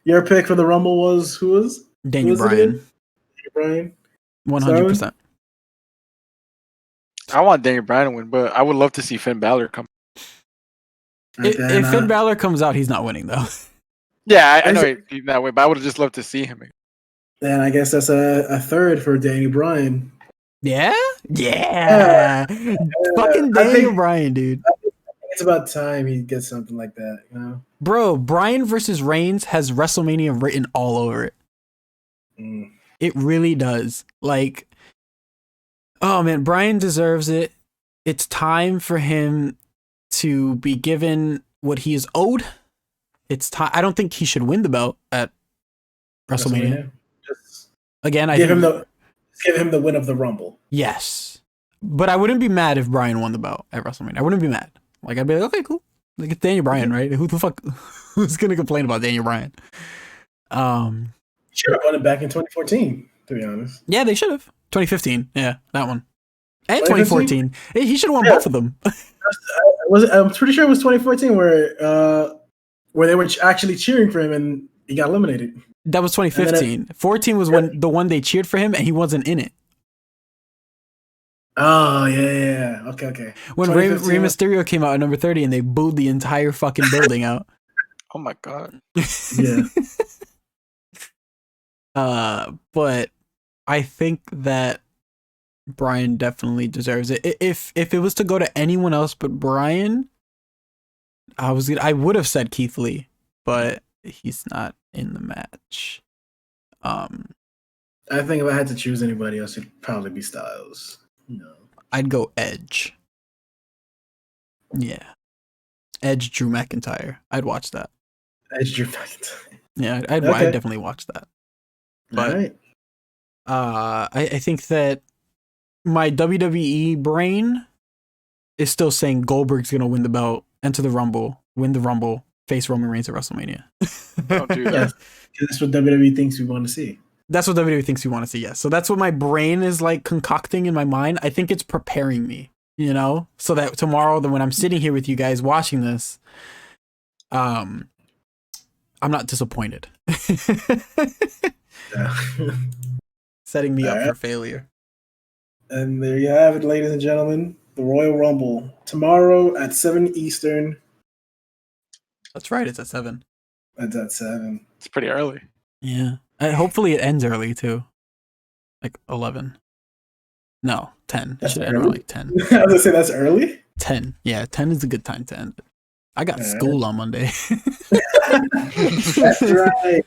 Your pick for the Rumble was who was? Daniel Bryan. Daniel Bryan. 100%. I want Daniel Bryan to win, but I would love to see Finn Balor come. If Finn Balor comes out, he's not winning though. Yeah, I know he's that way, but I would have just loved to see him. Then I guess that's a third for Daniel Bryan. Yeah? Fucking Daniel Bryan, dude. I think it's about time he gets something like that, you know? Bro, Bryan versus Reigns has WrestleMania written all over it. It really does. Like, oh man, Bryan deserves it. It's time for him to be given what he is owed. It's time. I don't think he should win the belt at WrestleMania. Again, I give him the win of the Rumble. Yes, but I wouldn't be mad if Bryan won the belt at WrestleMania. I wouldn't be mad. Like I'd be like, okay, cool. Like it's Daniel Bryan, right? Who the fuck? Who's gonna complain about Daniel Bryan? Should have won it back in 2014, to be honest. Yeah, they should have. 2015, yeah, that one, and 2014. He should have won both of them. I'm pretty sure it was 2014 where they were actually cheering for him and he got eliminated. That was 2015. 14 was when the one they cheered for him and he wasn't in it. Oh yeah. Okay. When Rey Mysterio came out at number 30 and they booed the entire fucking building out. Oh my god. Yeah. But I think that Bryan definitely deserves it. If it was to go to anyone else but Bryan, I would have said Keith Lee, but he's not in the match. I think if I had to choose anybody else, it'd probably be Styles. No. I'd go Edge. Yeah. Edge, Drew McIntyre. I'd watch that. Edge, Drew McIntyre. Yeah, I'd definitely watch that. But right. I think that my WWE brain is still saying Goldberg's gonna win the belt, enter the Rumble, win the Rumble, face Roman Reigns at WrestleMania. Don't do that. Yes. That's what WWE thinks we want to see. That's what WWE thinks we want to see, yes. So that's what my brain is like concocting in my mind. I think it's preparing me, you know, so that tomorrow, when I'm sitting here with you guys watching this, I'm not disappointed. Yeah. Setting me up for failure. And there you have it, ladies and gentlemen. The Royal Rumble. Tomorrow at 7 Eastern. That's right, it's at 7. It's at 7. It's pretty early. Yeah. Hopefully it ends early too. Like 11. No, 10. It should end around like 10. I was going to say that's early? 10. Yeah, 10 is a good time to end it. I got school on Monday. That's right.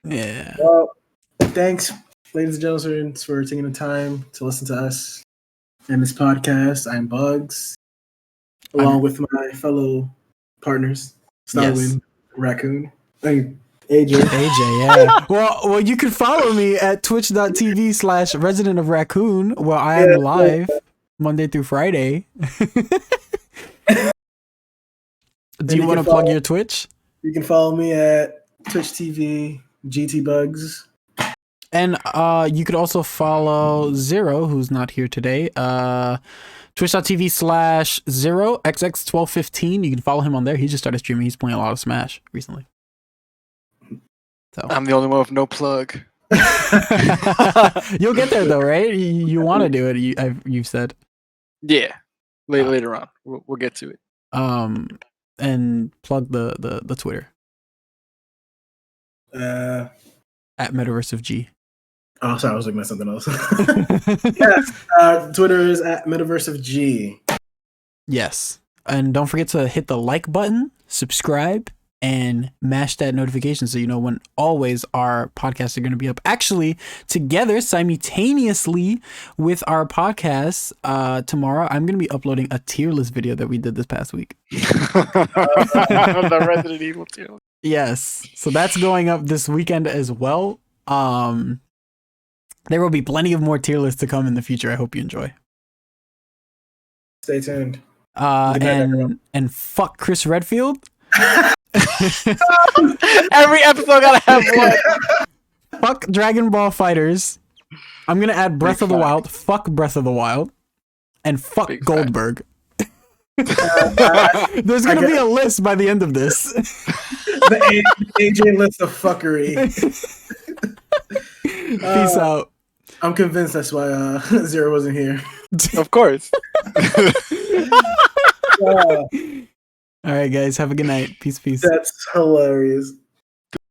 Yeah. Well, thanks, ladies and gentlemen, for taking the time to listen to us and this podcast. I'm Bugz, along with my fellow partners, StarWind, Raccoon, AJ. AJ, yeah. Well, you can follow me at twitch.tv/resident of Raccoon, where I am live Monday through Friday. Do you want to plug your Twitch? You can follow me at Twitch TV, GT Bugz. And you could also follow Zero, who's not here today. Twitch.tv/0xx1215. You can follow him on there. He just started streaming. He's playing a lot of Smash recently. So I'm the only one with no plug. you'll get there though, right? You want to do it? You've said. Yeah, later on, we'll get to it. And plug the Twitter. At Metaverse of G. Oh, sorry, I was looking at something else. Yes, Twitter is at Metaverse of G. Yes. And don't forget to hit the like button, subscribe, and mash that notification so you know when always our podcasts are going to be up. Actually, together, simultaneously with our podcast, tomorrow, I'm going to be uploading a tier list video that we did this past week. The Resident Evil 2. Yes. So that's going up this weekend as well. There will be plenty of more tier lists to come in the future. I hope you enjoy. Stay tuned. And fuck Chris Redfield. Every episode gotta have one. Fuck Dragon Ball Fighters. I'm gonna add Breath of the Wild. Fuck Breath of the Wild. And fuck Big Goldberg. There's gonna be a list by the end of this. The AJ list of fuckery. Peace out. I'm convinced that's why Zero wasn't here. Of course. All right, guys. Have a good night. Peace. That's hilarious.